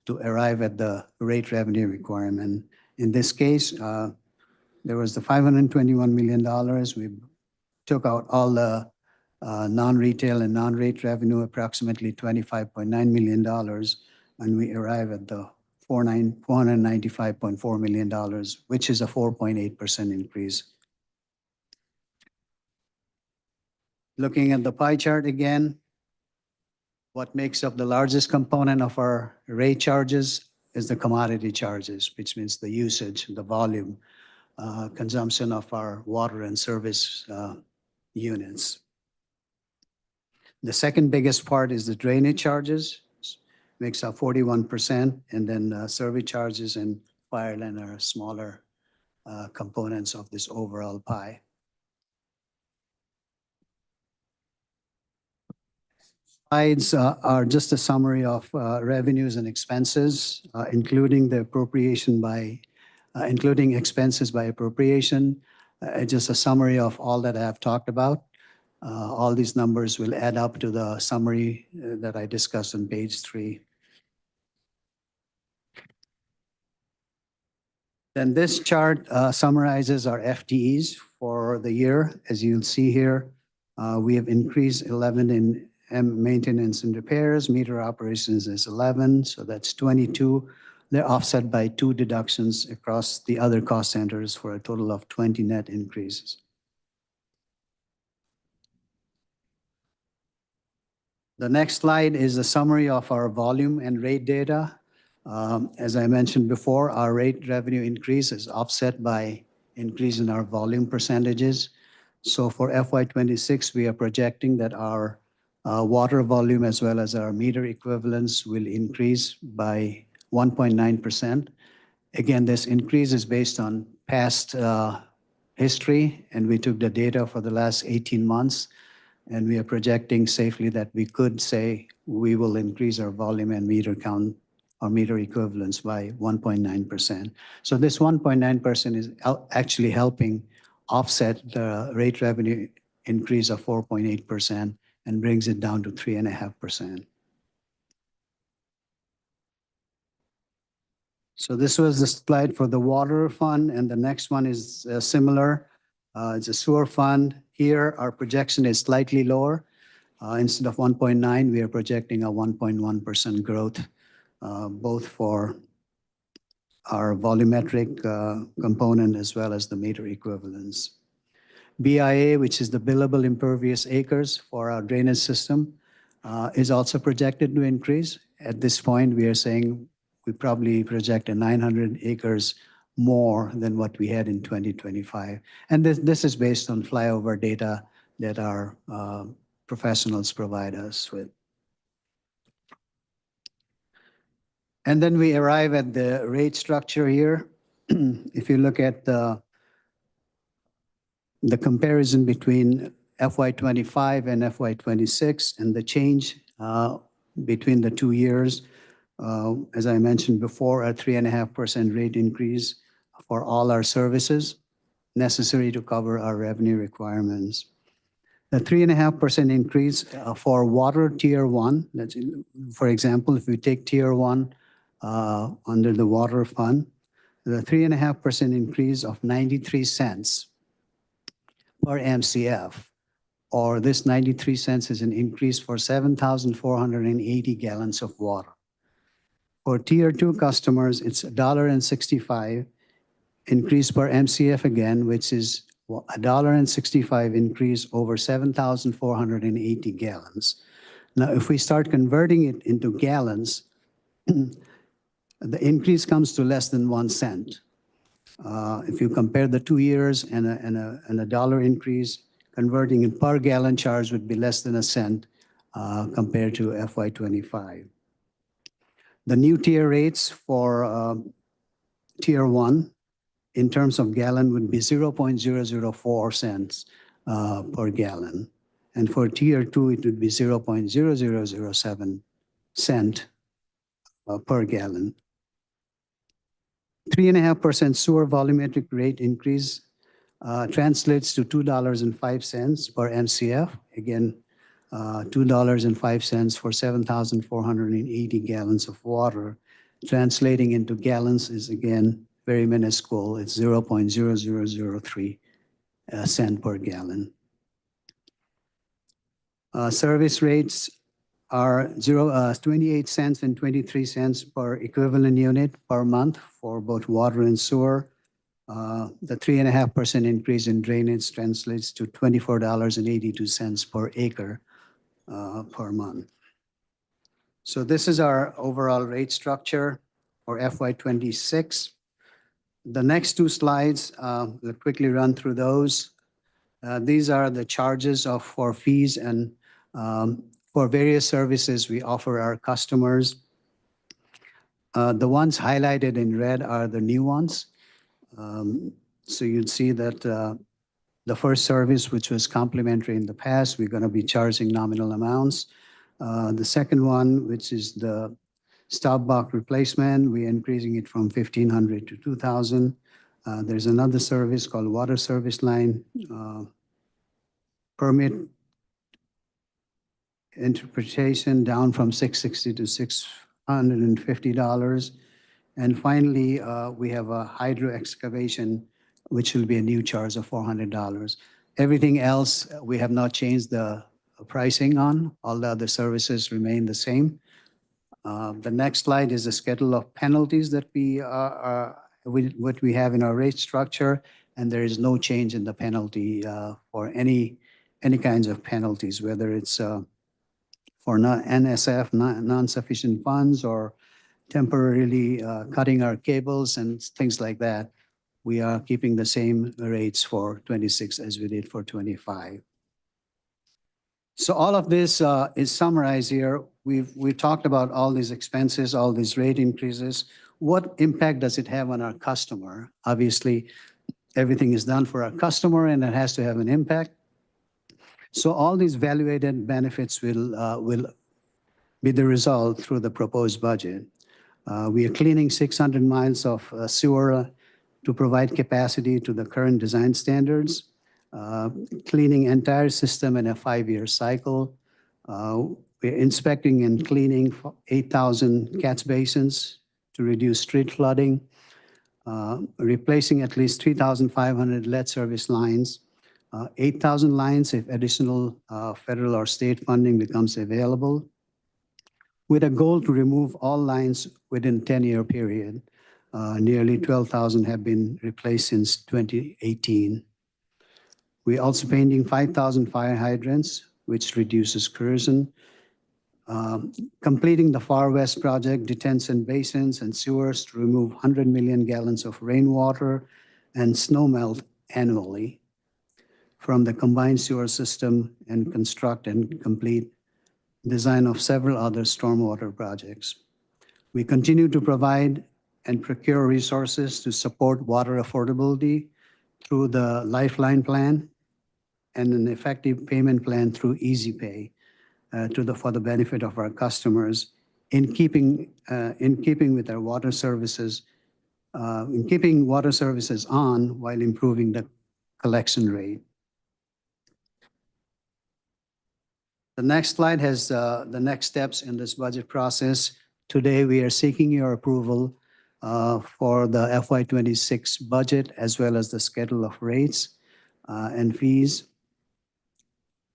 to arrive at the rate revenue requirement. In this case, there was the $521 million. We took out all the non-retail and non-rate revenue, approximately $25.9 million, and we arrive at the $495.4 million, which is a 4.8% increase. Looking at the pie chart again, what makes up the largest component of our rate charges is the commodity charges, which means the usage, the volume, consumption of our water and service units. The second biggest part is the drainage charges, makes up 41%, and then service charges and fire lane are smaller components of this overall pie. Slides are just a summary of revenues and expenses, including expenses by appropriation. Just a summary of all that I have talked about. All these numbers will add up to the summary that I discussed on page 3. Then this chart summarizes our FTEs for the year. As you'll see here, we have increased 11 in maintenance and repairs. Meter operations is 11, so that's 22. They're offset by 2 deductions across the other cost centers for a total of 20 net increases. The next slide is a summary of our volume and rate data. As I mentioned before, our rate revenue increase is offset by increase in our volume percentages. So for FY26, we are projecting that our water volume as well as our meter equivalents will increase by 1.9%. Again, this increase is based on past history, and we took the data for the last 18 months. And we are projecting safely that we could say we will increase our volume and meter count or meter equivalents by 1.9%. So this 1.9% is actually helping offset the rate revenue increase of 4.8% and brings it down to 3.5%. So this was the slide for the water fund, and the next one is similar. It's a sewer fund. Here, our projection is slightly lower. Instead of 1.9, we are projecting a 1.1% growth, both for our volumetric component as well as the meter equivalents. BIA, which is the billable impervious acres for our drainage system, is also projected to increase. At this point, we are saying we probably project a 900 acres more than what we had in 2025. And this is based on flyover data that our professionals provide us with. And then we arrive at the rate structure here. If you look at the comparison between FY25 and FY26 and the change between the 2 years, as I mentioned before, a 3.5% rate increase for all our services necessary to cover our revenue requirements. The 3.5% increase for water tier 1, that's, for example, if we take tier 1 under the water fund, the 3.5% increase of 93 cents per MCF, or this 93 cents is an increase for 7,480 gallons of water. For tier 2 customers, it's $1.65 increase per MCF again, which is $1.65 increase over 7,480 gallons. Now, if we start converting it into gallons, the increase comes to less than 1 cent. If you compare the 2 years and a dollar increase, converting it per gallon charge would be less than 1 cent compared to FY25. The new tier rates for tier 1 in terms of gallon would be 0.004 cents per gallon. And for tier 2, it would be 0.0007 cent per gallon. 3.5% sewer volumetric rate increase translates to $2.05 per MCF. Again, $2.05 for 7,480 gallons of water. Translating into gallons is again very minuscule. It's 0.0003 cent per gallon. Service rates are 28 cents and 23 cents per equivalent unit per month for both water and sewer. The 3.5% increase in drainage translates to $24.82 per acre per month. So this is our overall rate structure for FY26. The next 2 slides, we'll quickly run through those. These are the charges for fees and for various services we offer our customers. The ones highlighted in red are the new ones. So you'd see that the first service, which was complimentary in the past, we're going to be charging nominal amounts. The second one, which is the stop box replacement, we're increasing it from $1,500 to $2,000. There's another service called Water Service Line permit interpretation down from $660 to $650. And finally, we have a hydro excavation, which will be a new charge of $400. Everything else, we have not changed the pricing on. All the other services remain the same. The next slide is a schedule of penalties that what we have in our rate structure, and there is no change in the penalty for any kinds of penalties, whether it's for NSF, non-sufficient funds, or temporarily cutting our cables and things like that. We are keeping the same rates for 26 as we did for 25. So all of this is summarized here. We've talked about all these expenses, all these rate increases. What impact does it have on our customer? Obviously, everything is done for our customer, and it has to have an impact. So all these value-added benefits will be the result through the proposed budget. We are cleaning 600 miles of sewer to provide capacity to the current design standards, cleaning entire system in a 5-year cycle. We're inspecting and cleaning 8,000 catch basins to reduce street flooding, replacing at least 3,500 lead service lines, 8,000 lines if additional federal or state funding becomes available, with a goal to remove all lines within a 10-year period. Nearly 12,000 have been replaced since 2018. We're also painting 5,000 fire hydrants, which reduces corrosion. Completing the Far West project, detention basins and sewers to remove 100 million gallons of rainwater and snow melt annually from the combined sewer system, and construct and complete design of several other stormwater projects. We continue to provide and procure resources to support water affordability through the Lifeline Plan and an effective payment plan through Easy Pay for the benefit of our customers, in keeping with our water services, in keeping water services on while improving the collection rate. The next slide has the next steps in this budget process. Today, we are seeking your approval for the FY26 budget, as well as the schedule of rates and fees.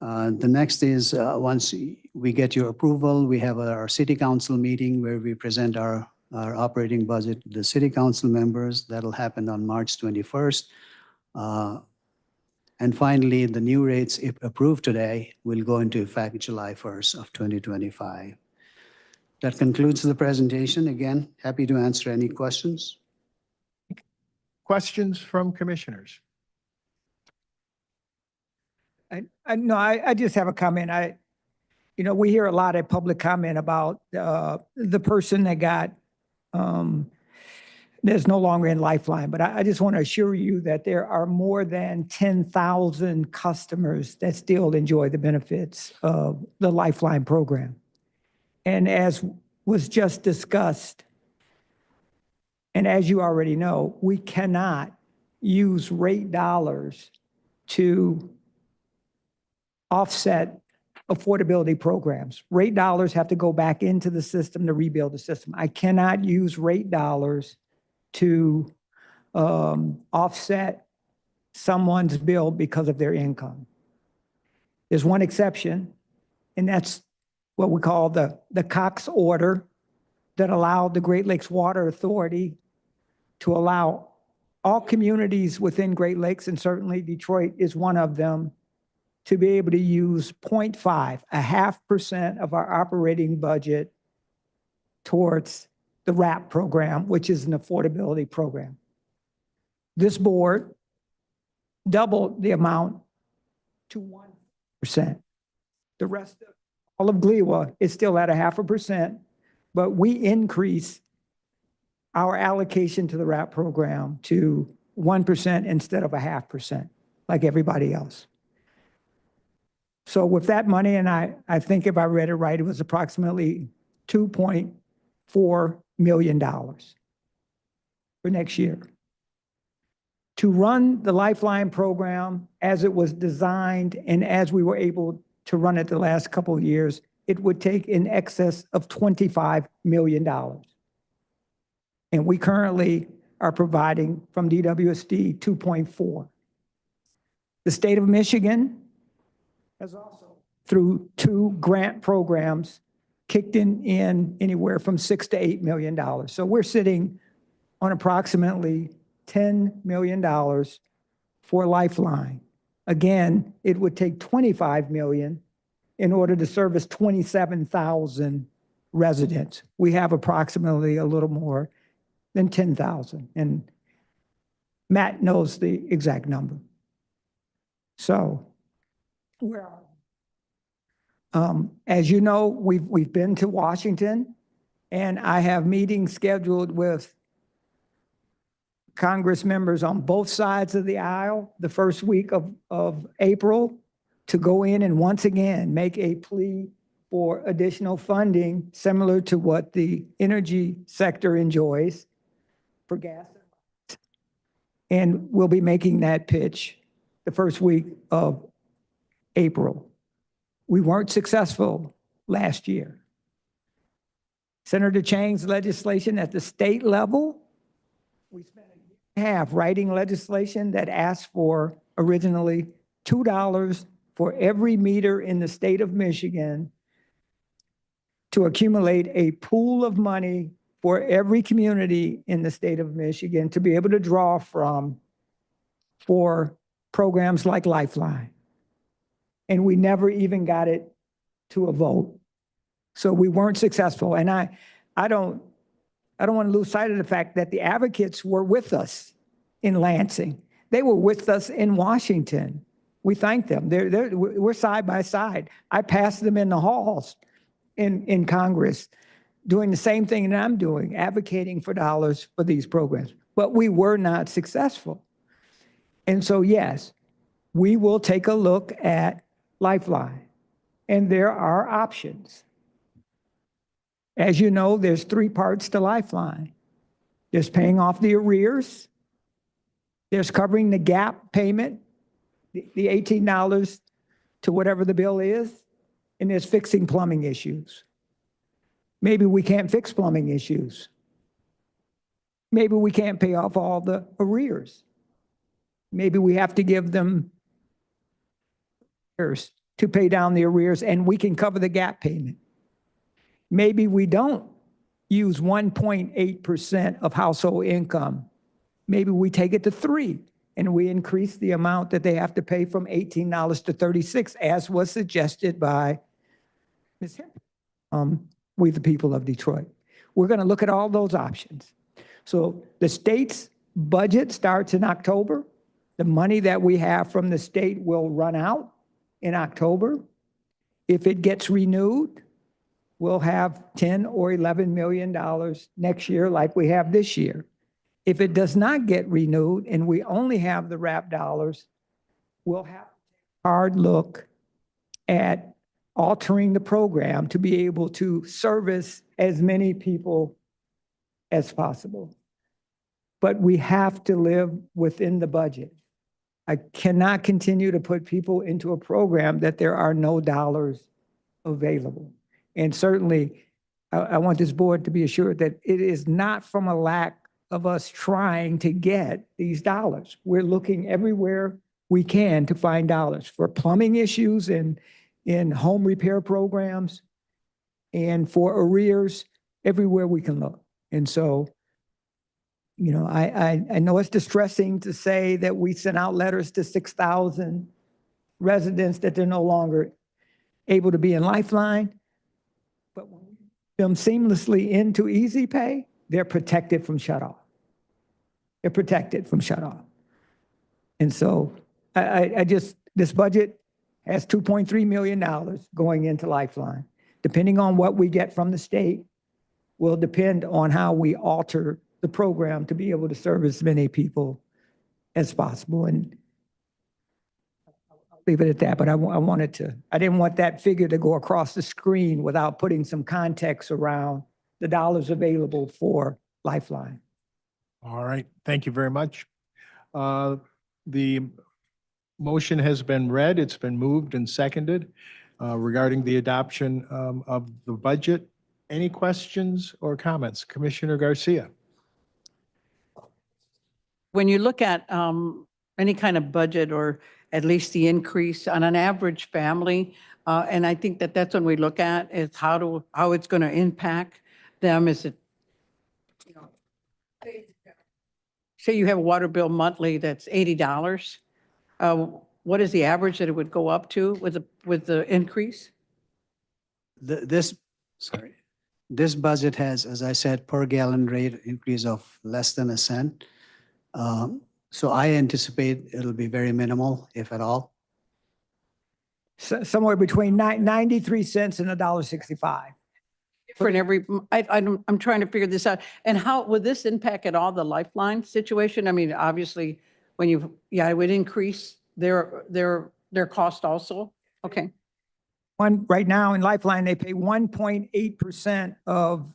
The next is, once we get your approval, we have our city council meeting where we present our operating budget to the city council members. That'll happen on March 21st. And finally, the new rates, if approved today, will go into effect July 1st of 2025. That concludes the presentation. Again, happy to answer any questions. Questions from commissioners? I just have a comment. We hear a lot of public comment about the person that got, that's no longer in Lifeline. But I just want to assure you that there are more than 10,000 customers that still enjoy the benefits of the Lifeline program. And as was just discussed, and as you already know, we cannot use rate dollars to offset affordability programs. Rate dollars have to go back into the system to rebuild the system. I cannot use rate dollars to offset someone's bill because of their income. There's one exception, and that's what we call the Cox order that allowed the Great Lakes Water Authority to allow all communities within Great Lakes, and certainly Detroit is one of them, to be able to use 0.5, 0.5% of our operating budget towards the RAP program, which is an affordability program. This board doubled the amount to 1%. The rest of all of GLEWA is still at 0.5%, but we increase our allocation to the RAP program to 1% instead of 0.5%, like everybody else. So with that money, and I think if I read it right, it was approximately $2.4 million for next year. To run the Lifeline program as it was designed and as we were able to run it the last couple of years, it would take in excess of $25 million. And we currently are providing from DWSD 2.4. The state of Michigan has also, through 2 grant programs, kicked in anywhere from $6 to $8 million. So we're sitting on approximately $10 million for Lifeline. Again, it would take $25 million in order to service 27,000 residents. We have approximately a little more than 10,000, and Matt knows the exact number. So, where are we? As you know, we've been to Washington, and I have meetings scheduled with Congress members on both sides of the aisle the first week of April to go in and once again make a plea for additional funding similar to what the energy sector enjoys for gas. And we'll be making that pitch the first week of April. We weren't successful last year. Senator Chang's legislation at the state level, we spent a year and a half writing legislation that asked for originally $2 for every meter in the state of Michigan to accumulate a pool of money for every community in the state of Michigan to be able to draw from for programs like Lifeline. And we never even got it to a vote. So we weren't successful. And I don't want to lose sight of the fact that the advocates were with us in Lansing. They were with us in Washington. We thank them. We're side by side. I passed them in the halls in Congress, doing the same thing that I'm doing, advocating for dollars for these programs. But we were not successful. And so, yes, we will take a look at Lifeline. And there are options. As you know, there's 3 parts to Lifeline. There's paying off the arrears. There's covering the gap payment, the $18 to whatever the bill is. And there's fixing plumbing issues. Maybe we can't fix plumbing issues. Maybe we can't pay off all the arrears. Maybe we have to give them years to pay down the arrears and we can cover the gap payment. Maybe we don't use 1.8% of household income. Maybe we take it to 3 and we increase the amount that they have to pay from $18 to $36, as was suggested by Ms. Henry, We the People of Detroit. We're going to look at all those options. So the state's budget starts in October. The money that we have from the state will run out in October. If it gets renewed, we'll have $10 or $11 million next year like we have this year. If it does not get renewed and we only have the RAP dollars, we'll have a hard look at altering the program to be able to service as many people as possible. But we have to live within the budget. I cannot continue to put people into a program that there are no dollars available. And certainly, I want this board to be assured that it is not from a lack of us trying to get these dollars. We're looking everywhere we can to find dollars for plumbing issues and in home repair programs and for arrears everywhere we can look. And so, you know, I know it's distressing to say that we sent out letters to 6,000 residents that they're no longer able to be in Lifeline, but when we put them seamlessly into Easy Pay, they're protected from shut off. They're protected from shut off. And so this budget has $2.3 million going into Lifeline. Depending on what we get from the state will depend on how we alter the program to be able to serve as many people as possible. And I'll leave it at that, but I didn't want that figure to go across the screen without putting some context around the dollars available for Lifeline. All right, thank you very much. The motion has been read. It's been moved and seconded regarding the adoption of the budget. Any questions or comments? Commissioner Garcia. When you look at any kind of budget or at least the increase on an average family, and I think that that's when we look at is how it's going to impact them. Is it, you know, say you have a water bill monthly that's $80. What is the average that it would go up to with the increase? This budget has, as I said, per gallon rate increase of less than a cent. So I anticipate it'll be very minimal, if at all. Somewhere between 93 cents and $1.65. For every, I'm trying to figure this out. And how, would this impact at all the Lifeline situation? I mean, obviously, when you, yeah, it would increase their cost also? Okay. Right now in Lifeline, they pay 1.8% of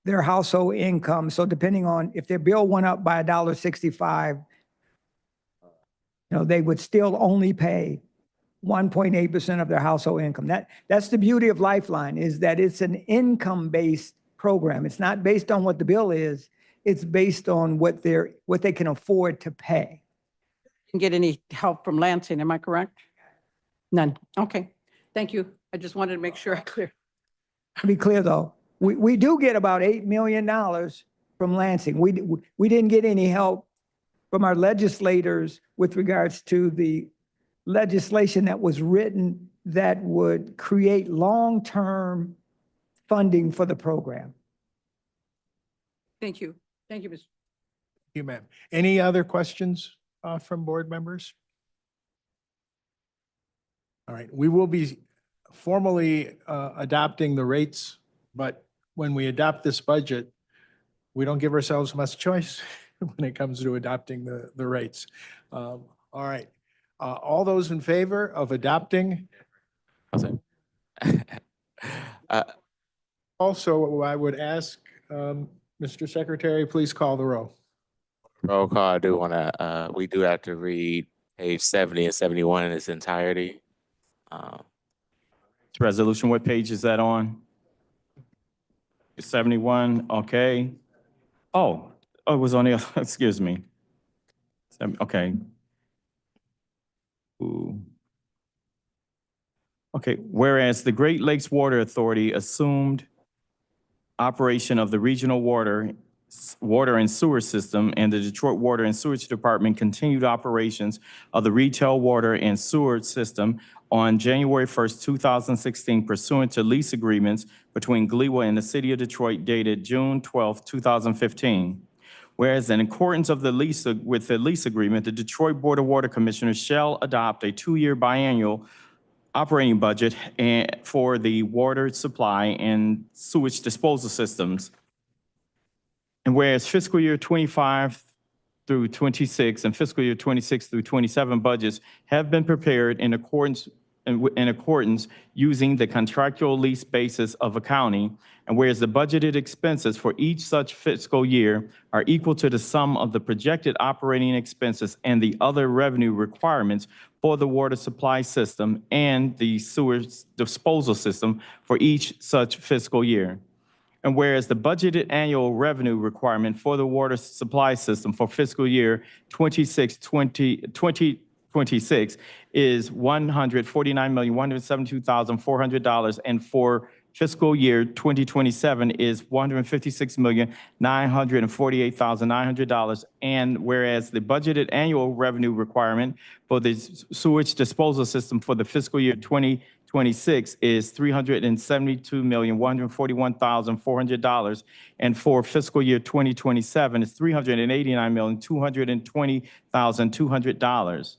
their household income. So depending on if their bill went up by $1.65, they would still only pay 1.8% of their household income. That's the beauty of Lifeline, is that it's an income-based program. It's not based on what the bill is. It's based on what they can afford to pay. Didn't get any help from Lansing, am I correct? None. Okay. Thank you. I just wanted to make sure I clear. To be clear, though, we do get about $8 million from Lansing. We didn't get any help from our legislators with regards to the legislation that was written that would create long-term funding for the program. Thank you. Thank you, Mr. Thank you, ma'am. Any other questions from board members? All right, we will be formally adopting the rates, but when we adopt this budget, we don't give ourselves much choice when it comes to adopting the rates. All right. All those in favor of adopting? Also, I would ask Mr. Secretary, please call the roll. Roll call, we do have to read page 70 and 71 in its entirety. Resolution, what page is that on? 71, okay. Oh, it was on the, excuse me. Okay. Ooh. Okay, whereas the Great Lakes Water Authority assumed operation of the regional water and sewer system, and the Detroit Water and Sewage Department continued operations of the retail water and sewer system on January 1st, 2016, pursuant to lease agreements between GLEWA and the City of Detroit dated June 12th, 2015. Whereas in accordance with the lease agreement, the Detroit Board of Water Commissioners shall adopt a 2-year biannual operating budget for the water supply and sewage disposal systems. And whereas fiscal year 25 through 26 and fiscal year 26 through 27 budgets have been prepared in accordance using the contractual lease basis of accounting, and whereas the budgeted expenses for each such fiscal year are equal to the sum of the projected operating expenses and the other revenue requirements for the water supply system and the sewer disposal system for each such fiscal year. And whereas the budgeted annual revenue requirement for the water supply system for fiscal year 2026 is $149,172,400, and for fiscal year 2027 is $156,948,900. And whereas the budgeted annual revenue requirement for the sewage disposal system for the fiscal year 2026 is $372,141,400, and for fiscal year 2027 is $389,220,200.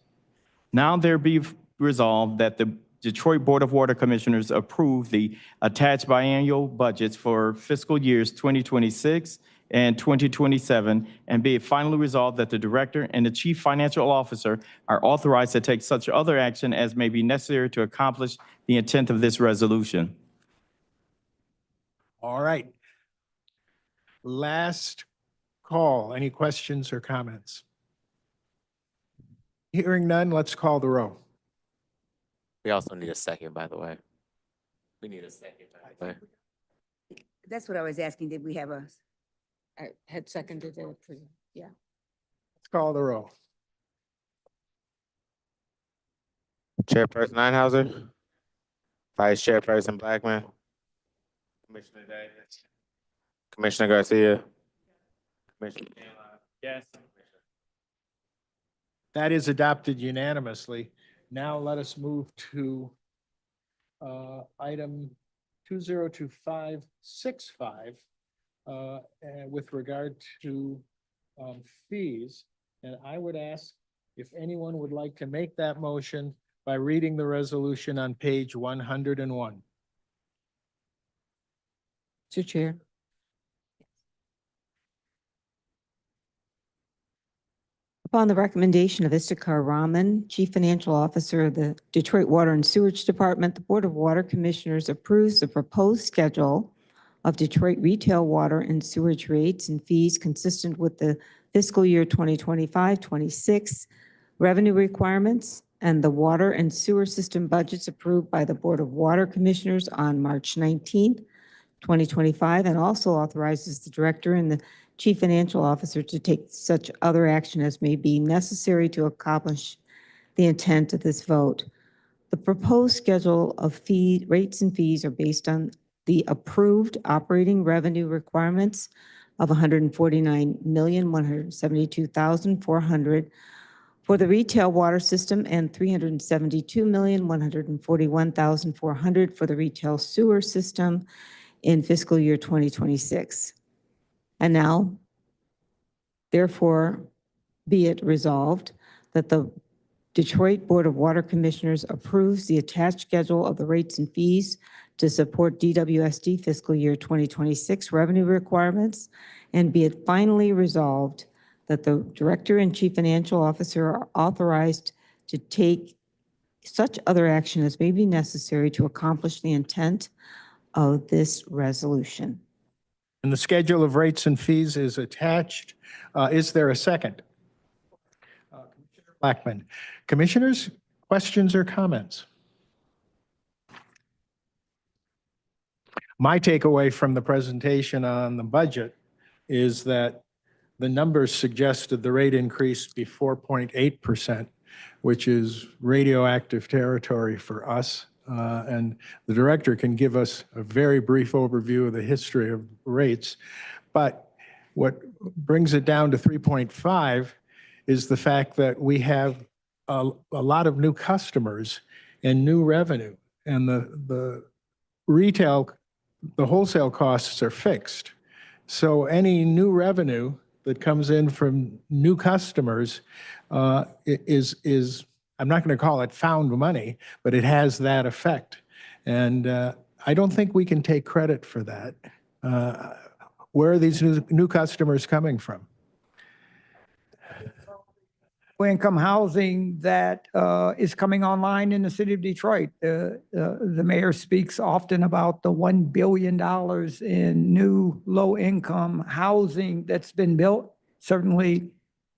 Now there be resolved that the Detroit Board of Water Commissioners approve the attached biannual budgets for fiscal years 2026 and 2027, and be it finally resolved that the Director and the Chief Financial Officer are authorized to take such other action as may be necessary to accomplish the intent of this resolution. All right. Last call. Any questions or comments? Hearing none, let's call the roll. We also need a second, by the way. We need a second, by the way. That's what I was asking. Did we have a? I had seconded it. Yeah. Let's call the roll. Chairperson Einhauser? Vice Chairperson Blackman? Commissioner Davis? Commissioner Garcia? Commissioner Kinlaw? Yes. That is adopted unanimously. Now let us move to item 202565 with regard to fees. And I would ask if anyone would like to make that motion by reading the resolution on page 101. Mr. Chair. Upon the recommendation of Istakar Rahman, Chief Financial Officer of the Detroit Water and Sewage Department, the Board of Water Commissioners approves the proposed schedule of Detroit retail water and sewage rates and fees consistent with the fiscal year 2025-26 revenue requirements and the water and sewer system budgets approved by the Board of Water Commissioners on March 19th, 2025, and also authorizes the Director and the Chief Financial Officer to take such other action as may be necessary to accomplish the intent of this vote. The proposed schedule of rates and fees are based on the approved operating revenue requirements of $149,172,400 for the retail water system and $372,141,400 for the retail sewer system in fiscal year 2026. And now, therefore, be it resolved that the Detroit Board of Water Commissioners approves the attached schedule of the rates and fees to support DWSD fiscal year 2026 revenue requirements, and be it finally resolved that the Director and Chief Financial Officer are authorized to take such other action as may be necessary to accomplish the intent of this resolution. And the schedule of rates and fees is attached. Is there a second? Commissioner Blackman. Commissioners, questions or comments? My takeaway from the presentation on the budget is that the numbers suggested the rate increase be 4.8%, which is radioactive territory for us. And the director can give us a very brief overview of the history of rates. But what brings it down to 3.5 is the fact that we have a lot of new customers and new revenue. And the wholesale costs are fixed. So any new revenue that comes in from new customers is, I'm not going to call it found money, but it has that effect. And I don't think we can take credit for that. Where are these new customers coming from? Income housing that is coming online in the city of Detroit. The mayor speaks often about the $1 billion in new low-income housing that's been built. Certainly,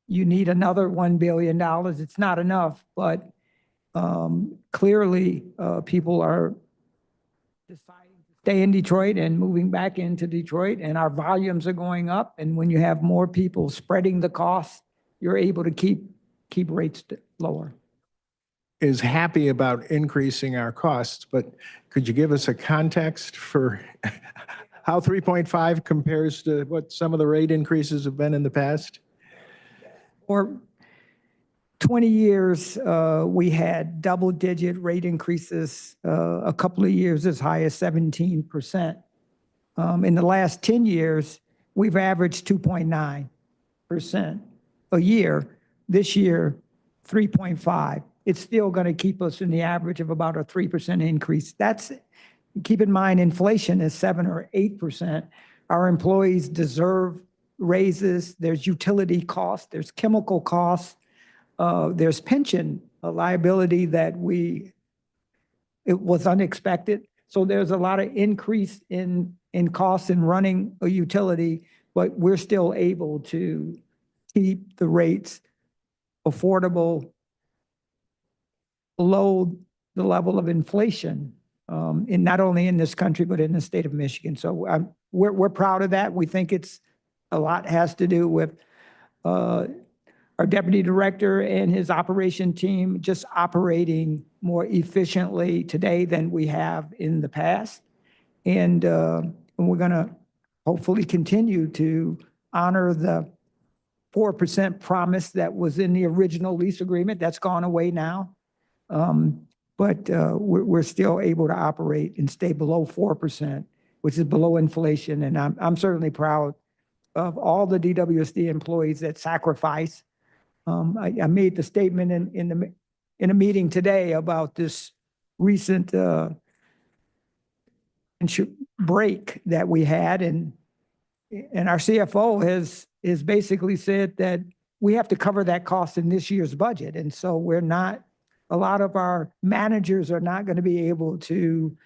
you need another $1 billion. It's not enough, but clearly people are deciding to stay in Detroit and moving back into Detroit, and our volumes are going up. And when you have more people spreading the costs, you're able to keep rates lower. Is happy about increasing our costs, but could you give us a context for how 3.5 compares to what some of the rate increases have been in the past? For 20 years, we had double-digit rate increases, a couple of years as high as 17%. In the last 10 years, we've averaged 2.9% a year. This year, 3.5. It's still going to keep us in the average of about a 3% increase. Keep in mind, inflation is 7 or 8%. Our employees deserve raises. There's utility costs, there's chemical costs, there's pension liability that it was unexpected. So there's a lot of increase in costs in running a utility, but we're still able to keep the rates affordable below the level of inflation in not only in this country, but in the state of Michigan. So we're proud of that. We think it's a lot has to do with our deputy director and his operation team just operating more efficiently today than we have in the past. And we're going to hopefully continue to honor the 4% promise that was in the original lease agreement. That's gone away now. But we're still able to operate and stay below 4%, which is below inflation. And I'm certainly proud of all the DWSD employees that sacrifice. I made the statement in a meeting today about this recent break that we had, and our CFO has basically said that we have to cover that cost in this year's budget, and so a lot of our managers are not going to be able to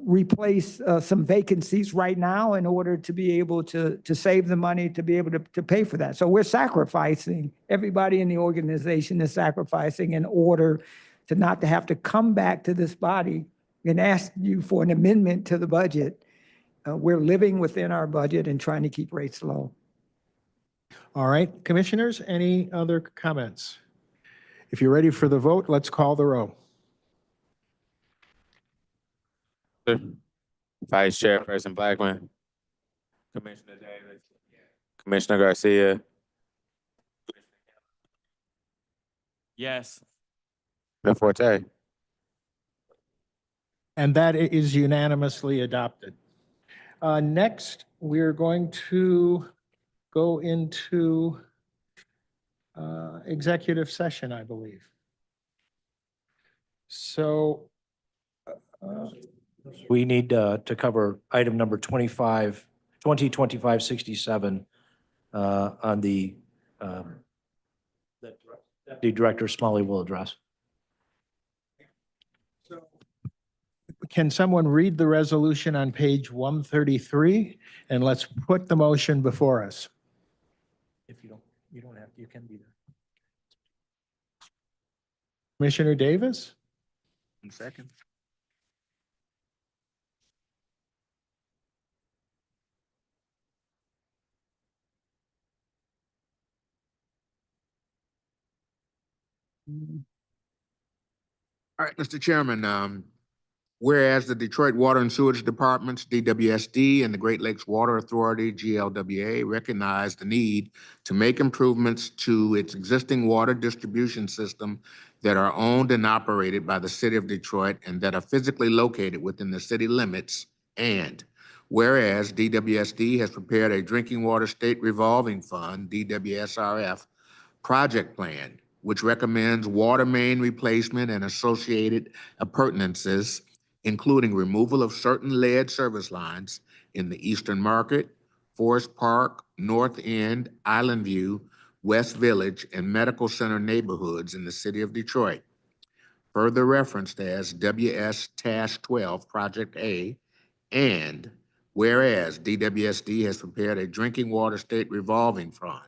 replace some vacancies right now in order to be able to save the money to be able to pay for that. So we're sacrificing, everybody in the organization is sacrificing in order to not to have to come back to this body and ask you for an amendment to the budget. We're living within our budget and trying to keep rates low. All right, commissioners, any other comments? If you're ready for the vote, let's call the roll. Vice Chairperson Blackman. Commissioner Davis. Commissioner Garcia. Yes. Commissioner Forte. And that is unanimously adopted. Next, we're going to go into executive session, I believe. So we need to cover item number 2025-67 on the Director Smalley will address. can someone read the resolution on page 133? And let's put the motion before us. If you don't have, you can be there. Commissioner Davis? 1 second. All right, Mr. Chairman, whereas the Detroit Water and Sewage Departments, DWSD, and the Great Lakes Water Authority, GLWA, recognize the need to make improvements to its existing water distribution system that are owned and operated by the city of Detroit and that are physically located within the city limits. And whereas DWSD has prepared a Drinking Water State Revolving Fund, DWSRF, project plan, which recommends water main replacement and associated appurtenances, including removal of certain lead service lines in the Eastern Market, Forest Park, North End, Island View, West Village, and Medical Center neighborhoods in the city of Detroit, further referenced as WS Task 12 Project A, and whereas DWSD has prepared a Drinking Water State Revolving Fund,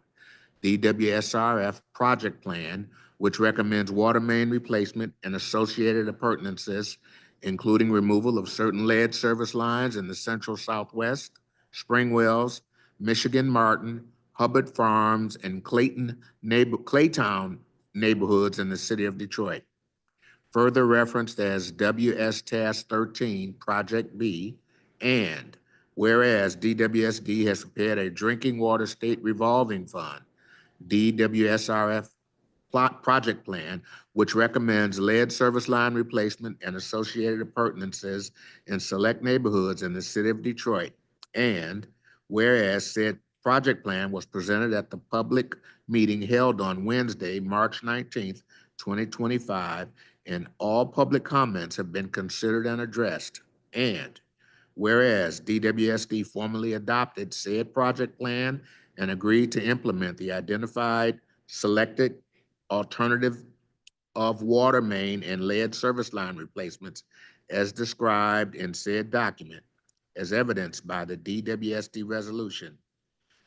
the DWSRF project plan, which recommends water main replacement and associated appurtenances, including removal of certain lead service lines in the Central Southwest, Springwells, Michigan Martin, Hubbard Farms, and Claytown neighborhoods in the city of Detroit. Further referenced as WS Task 13 Project B, and whereas DWSD has prepared a Drinking Water State Revolving Fund, DWSRF project plan, which recommends lead service line replacement and associated appurtenances in select neighborhoods in the city of Detroit. And whereas said project plan was presented at the public meeting held on Wednesday, March 19th, 2025, and all public comments have been considered and addressed. And whereas DWSD formally adopted said project plan and agreed to implement the identified selected alternative of water main and lead service line replacements as described in said document, as evidenced by the DWSD resolution.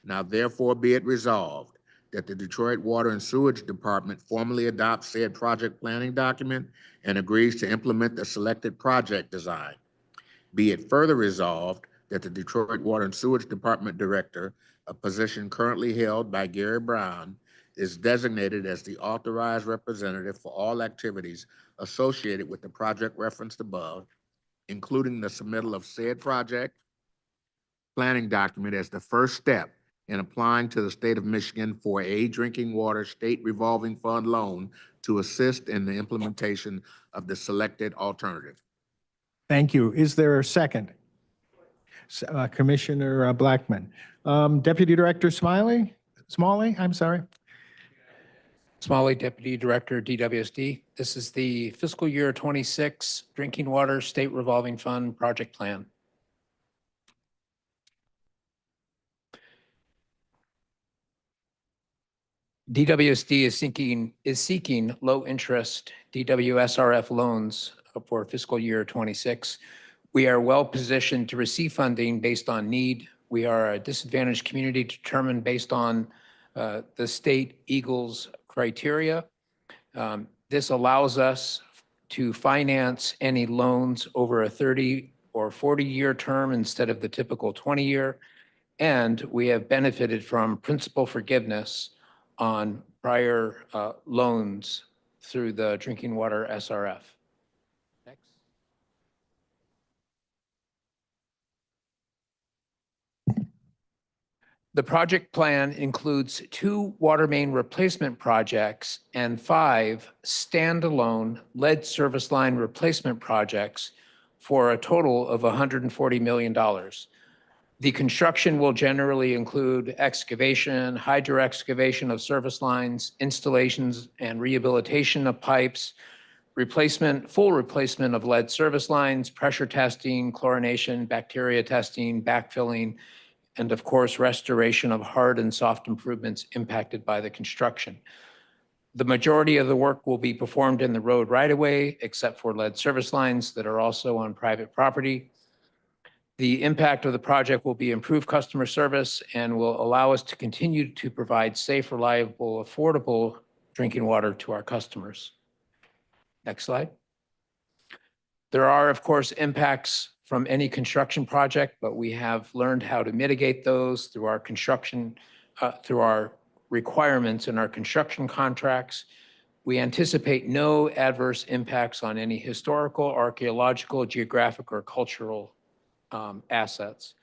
Now therefore be it resolved that the Detroit Water and Sewage Department formally adopts said project planning document and agrees to implement the selected project design. Be it further resolved that the Detroit Water and Sewage Department Director, a position currently held by Gary Brown, is designated as the authorized representative for all activities associated with the project referenced above, including the submittal of said project planning document as the first step in applying to the state of Michigan for a drinking water state revolving fund loan to assist in the implementation of the selected alternative. Thank you. Is there a second? Commissioner Blackman. Deputy Director Smalley, I'm sorry. Smalley, Deputy Director, DWSD. This is the fiscal year 26 Drinking Water State Revolving Fund Project Plan. DWSD is seeking low-interest DWSRF loans for fiscal year 26. We are well positioned to receive funding based on need. We are a disadvantaged community determined based on the state Eagles criteria. This allows us to finance any loans over a 30 or 40-year term instead of the typical 20-year. And we have benefited from principal forgiveness on prior loans through the Drinking Water SRF. Next. The project plan includes 2 water main replacement projects and 5 standalone lead service line replacement projects for a total of $140 million. The construction will generally include excavation, hydro excavation of service lines, installations and rehabilitation of pipes, full replacement of lead service lines, pressure testing, chlorination, bacteria testing, backfilling, and of course, restoration of hard and soft improvements impacted by the construction. The majority of the work will be performed in the road right-of-way, except for lead service lines that are also on private property. The impact of the project will be improved customer service and will allow us to continue to provide safe, reliable, affordable drinking water to our customers. Next slide. There are, of course, impacts from any construction project, but we have learned how to mitigate those through our through our requirements in our construction contracts. We anticipate no adverse impacts on any historical, archaeological, geographic, or cultural assets.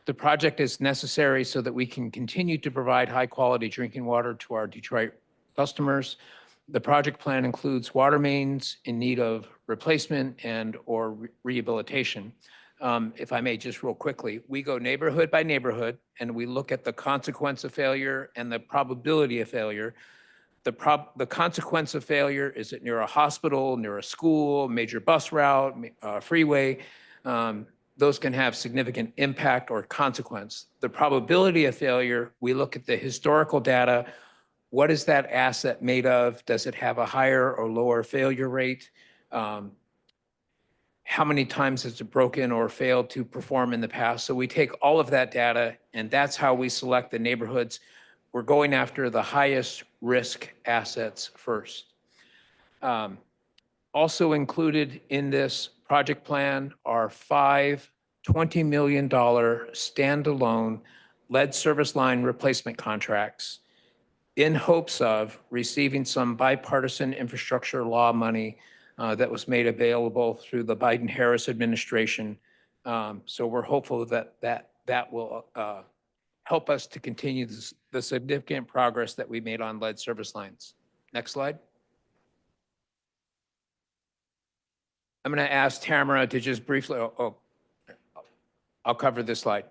The project is necessary so that we can continue to provide high-quality drinking water to our Detroit customers. The project plan includes water mains in need of replacement and/or rehabilitation. If I may, just real quickly, we go neighborhood by neighborhood, and we look at the consequence of failure and the probability of failure. The consequence of failure is it near a hospital, near a school, major bus route, freeway. Those can have significant impact or consequence. The probability of failure, we look at the historical data. What is that asset made of? Does it have a higher or lower failure rate? How many times has it broken or failed to perform in the past? So we take all of that data, and that's how we select the neighborhoods. We're going after the highest risk assets first. Also included in this project plan are 5 $20 million standalone lead service line replacement contracts in hopes of receiving some bipartisan infrastructure law money that was made available through the Biden-Harris administration. So we're hopeful that will help us to continue the significant progress that we made on lead service lines. Next slide. I'm going to ask Tamara to just briefly, I'll cover this slide.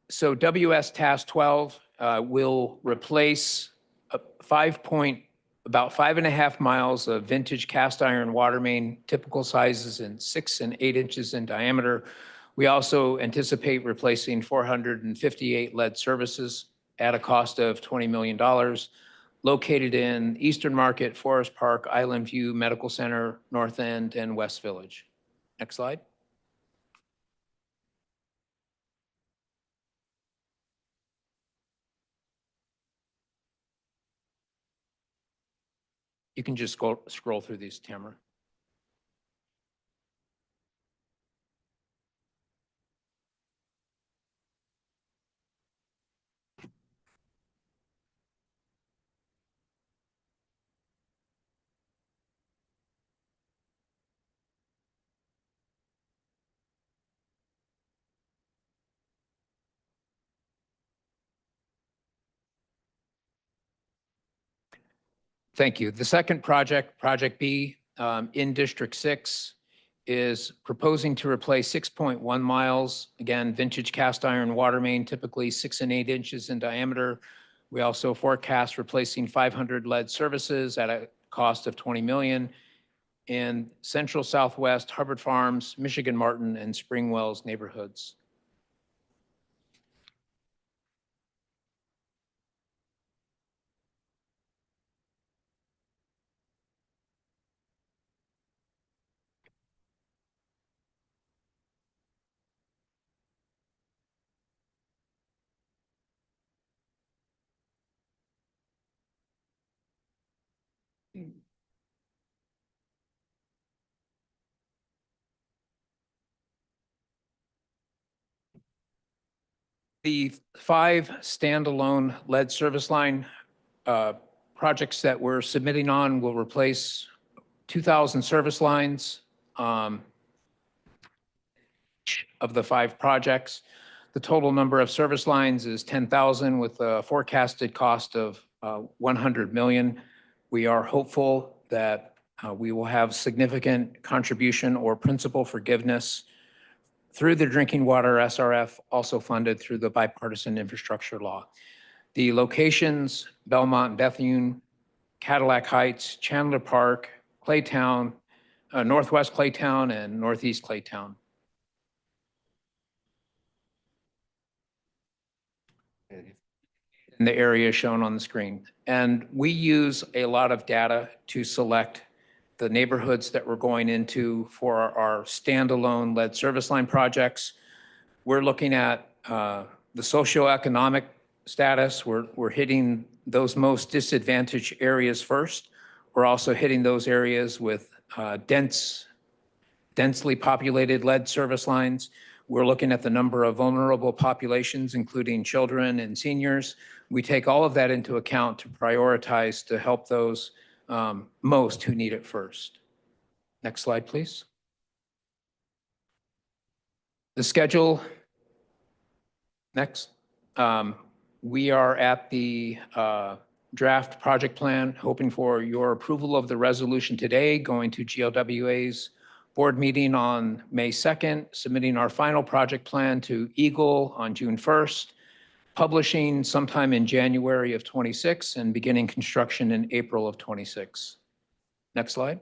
So WS Task 12 will replace about 5.5 miles of vintage cast iron water main, typical sizes in 6 and 8 inches in diameter. We also anticipate replacing 458 lead services at a cost of $20 million, located in Eastern Market, Forest Park, Island View Medical Center, North End, and West Village. Next slide. You can just scroll through these, Tamara. Thank you. The second project, Project B, in District 6, is proposing to replace 6.1 miles, again, vintage cast iron water main, typically 6 and 8 inches in diameter. We also forecast replacing 500 lead services at a cost of $20 million in Central Southwest, Hubbard Farms, Michigan Martin, and Spring Wells neighborhoods. The 5 standalone lead service line projects that we're submitting on will replace 2,000 service lines of the 5 projects. The total number of service lines is 10,000 with a forecasted cost of $100 million. We are hopeful that we will have significant contribution or principal forgiveness through the Drinking Water SRF, also funded through the Bipartisan Infrastructure Law. The locations, Belmont, Bethune, Cadillac Heights, Chandler Park, Claytown, Northwest Claytown, and Northeast Claytown. In the area shown on the screen. And we use a lot of data to select the neighborhoods that we're going into for our standalone lead service line projects. We're looking at the socioeconomic status. We're hitting those most disadvantaged areas first. We're also hitting those areas with densely populated lead service lines. We're looking at the number of vulnerable populations, including children and seniors. We take all of that into account to prioritize to help those most who need it first. Next slide, please. The schedule. Next. We are at the draft project plan, hoping for your approval of the resolution today, going to GLWA's board meeting on May 2nd, submitting our final project plan to Eagle on June 1st, publishing sometime in January of 26, and beginning construction in April of 26. Next slide.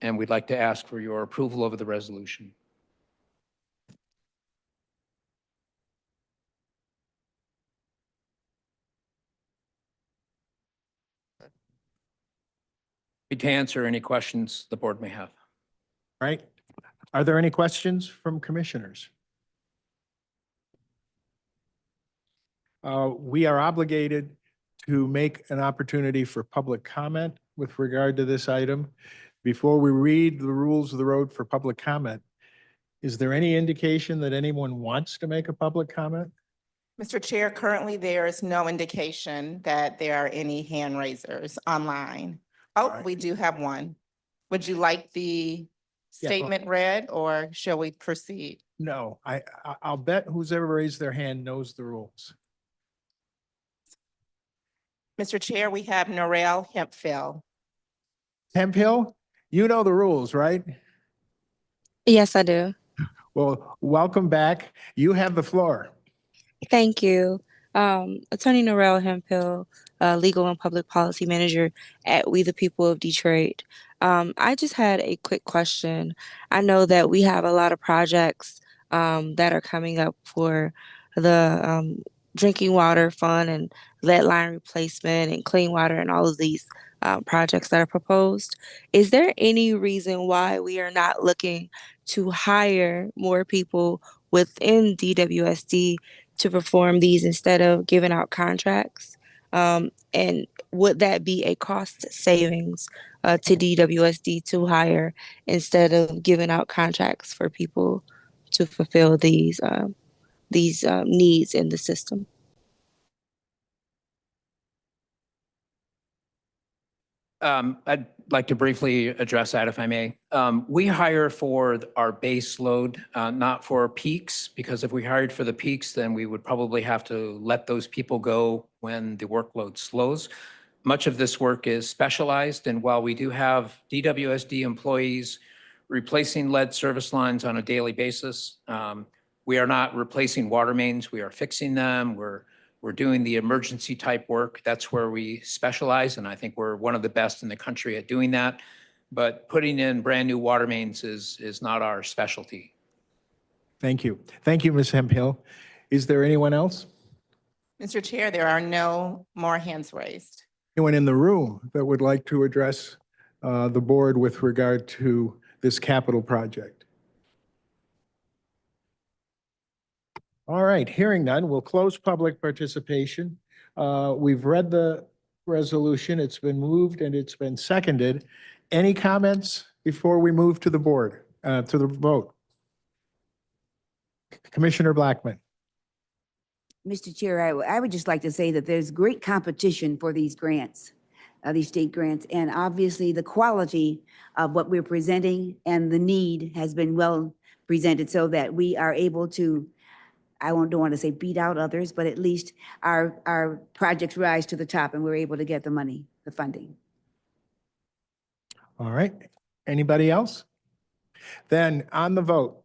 And we'd like to ask for your approval of the resolution. To answer any questions the board may have. Right? Are there any questions from commissioners? We are obligated to make an opportunity for public comment with regard to this item. Before we read the rules of the road for public comment, is there any indication that anyone wants to make a public comment? Mr. Chair, currently there is no indication that there are any hand raisers online. Oh, right. we do have one. Would you like the Yeah, go statement read or shall we proceed? No, I'll bet who's ever raised their hand knows the rules. Mr. Chair, we have Norel Hemphill. Hemphill, you know the rules, right? Yes, I do. Well, welcome back. You have the floor. Thank you. Attorney Norel Hemphill, Legal and Public Policy Manager at We the People of Detroit. I just had a quick question. I know that we have a lot of projects that are coming up for the drinking water fund and lead line replacement and clean water and all of these projects that are proposed. Is there any reason why we are not looking to hire more people within DWSD to perform these instead of giving out contracts? And would that be a cost savings to DWSD to hire instead of giving out contracts for people to fulfill these needs in the system? I'd like to briefly address that if I may. We hire for our base load, not for peaks, because if we hired for the peaks, then we would probably have to let those people go when the workload slows. Much of this work is specialized, and while we do have DWSD employees replacing lead service lines on a daily basis, we are not replacing water mains, we are fixing them. We're doing the emergency type work. That's where we specialize, and I think we're one of the best in the country at doing that. But putting in brand new water mains is not our specialty. Thank you. Thank you, Ms. Hemphill. Is there anyone else? Mr. Chair, there are no more hands raised. Anyone in the room that would like to address the board with regard to this capital project? All right, hearing none, we'll close public participation. We've read the resolution. It's been moved and it's been seconded. Any comments before we move to the board, to the vote? Commissioner Blackman. Mr. Chair, I would just like to say that there's great competition for these grants, these state grants, and obviously the quality of what we're presenting and the need has been well presented so that we are able to, don't want to say beat out others, but at least our projects rise to the top and we're able to get the money, the funding. All right, anybody else? Then on the vote,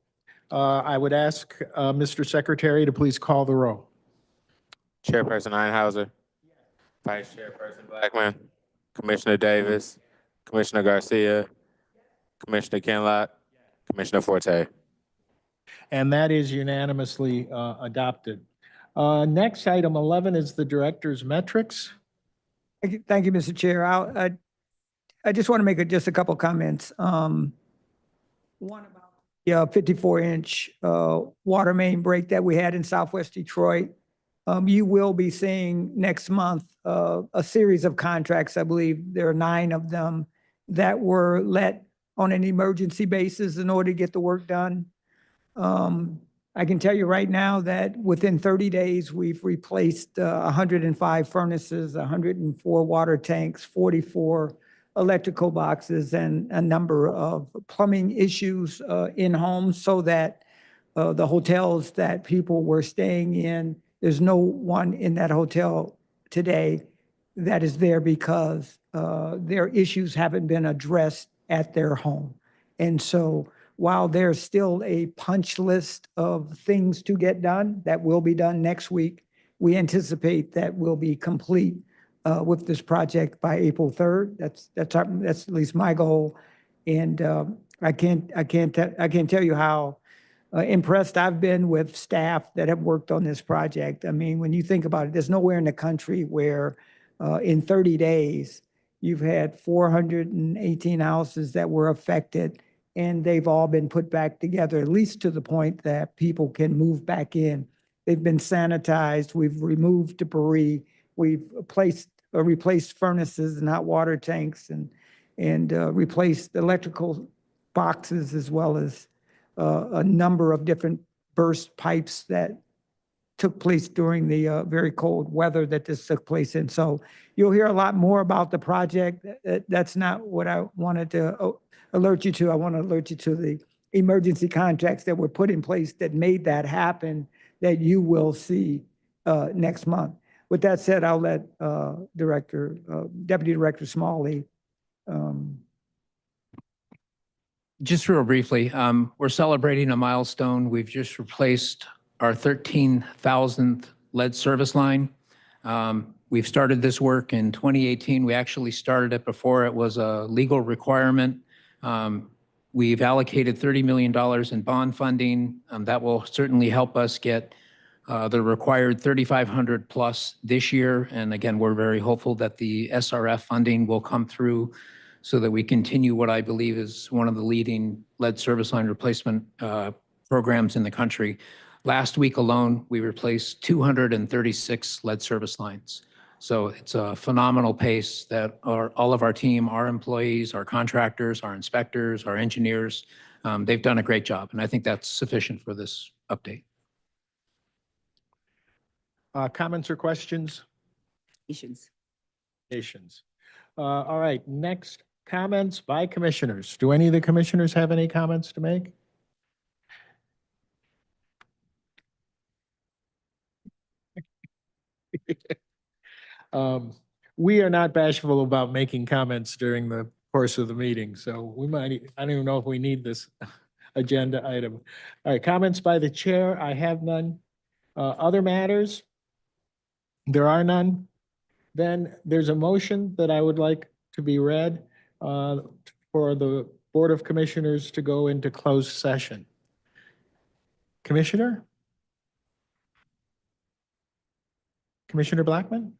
I would ask Mr. Secretary to please call the roll. Chairperson Einhauser. Vice Chairperson Blackman. Commissioner Davis. Commissioner Garcia. Commissioner Kinlock. Commissioner Forte. And that is unanimously adopted. Next, item 11 is the director's metrics. Thank you, Mr. Chair. I just want to make just a couple comments. One about the 54-inch water main break that we had in Southwest Detroit. You will be seeing next month a series of contracts. I believe there are 9 of them that were let on an emergency basis in order to get the work done. I can tell you right now that within 30 days, we've replaced 105 furnaces, 104 water tanks, 44 electrical boxes, and a number of plumbing issues in homes so that the hotels that people were staying in, there's no one in that hotel today that is there because their issues haven't been addressed at their home. And so while there's still a punch list of things to get done that will be done next week, we anticipate that we'll be complete with this project by April 3rd. That's at least my goal. And I can't tell you how impressed I've been with staff that have worked on this project. I mean, when you think about it, there's nowhere in the country where in 30 days, you've had 418 houses that were affected, and they've all been put back together, at least to the point that people can move back in. They've been sanitized. We've removed debris. We've replaced furnaces and hot water tanks and replaced electrical boxes as well as a number of different burst pipes that took place during the very cold weather that this took place in. So you'll hear a lot more about the project. That's not what I wanted to alert you to. I want to alert you to the emergency contracts that were put in place that made that happen that you will see next month. With that said, I'll let Deputy Director Smalley. Just real briefly, we're celebrating a milestone. We've just replaced our 13,000th lead service line. We've started this work in 2018. We actually started it before it was a legal requirement. We've allocated $30 million in bond funding. That will certainly help us get the required 3,500 plus this year. And again, we're very hopeful that the SRF funding will come through so that we continue what I believe is one of the leading lead service line replacement programs in the country. Last week alone, we replaced 236 lead service lines. So it's a phenomenal pace that all of our team, our employees, our contractors, our inspectors, our engineers, they've done a great job. And I think that's sufficient for this update. Comments or questions? Issues. All right, next, comments by commissioners. Do any of the commissioners have any comments to make? We are not bashful about making comments during the course of the meeting, so we might, I don't even know if we need this agenda item. All right, comments by the chair, I have none. Other matters? There are none. Then there's a motion that I would like to be read for the Board of Commissioners to go into closed session. Commissioner? Commissioner Blackman?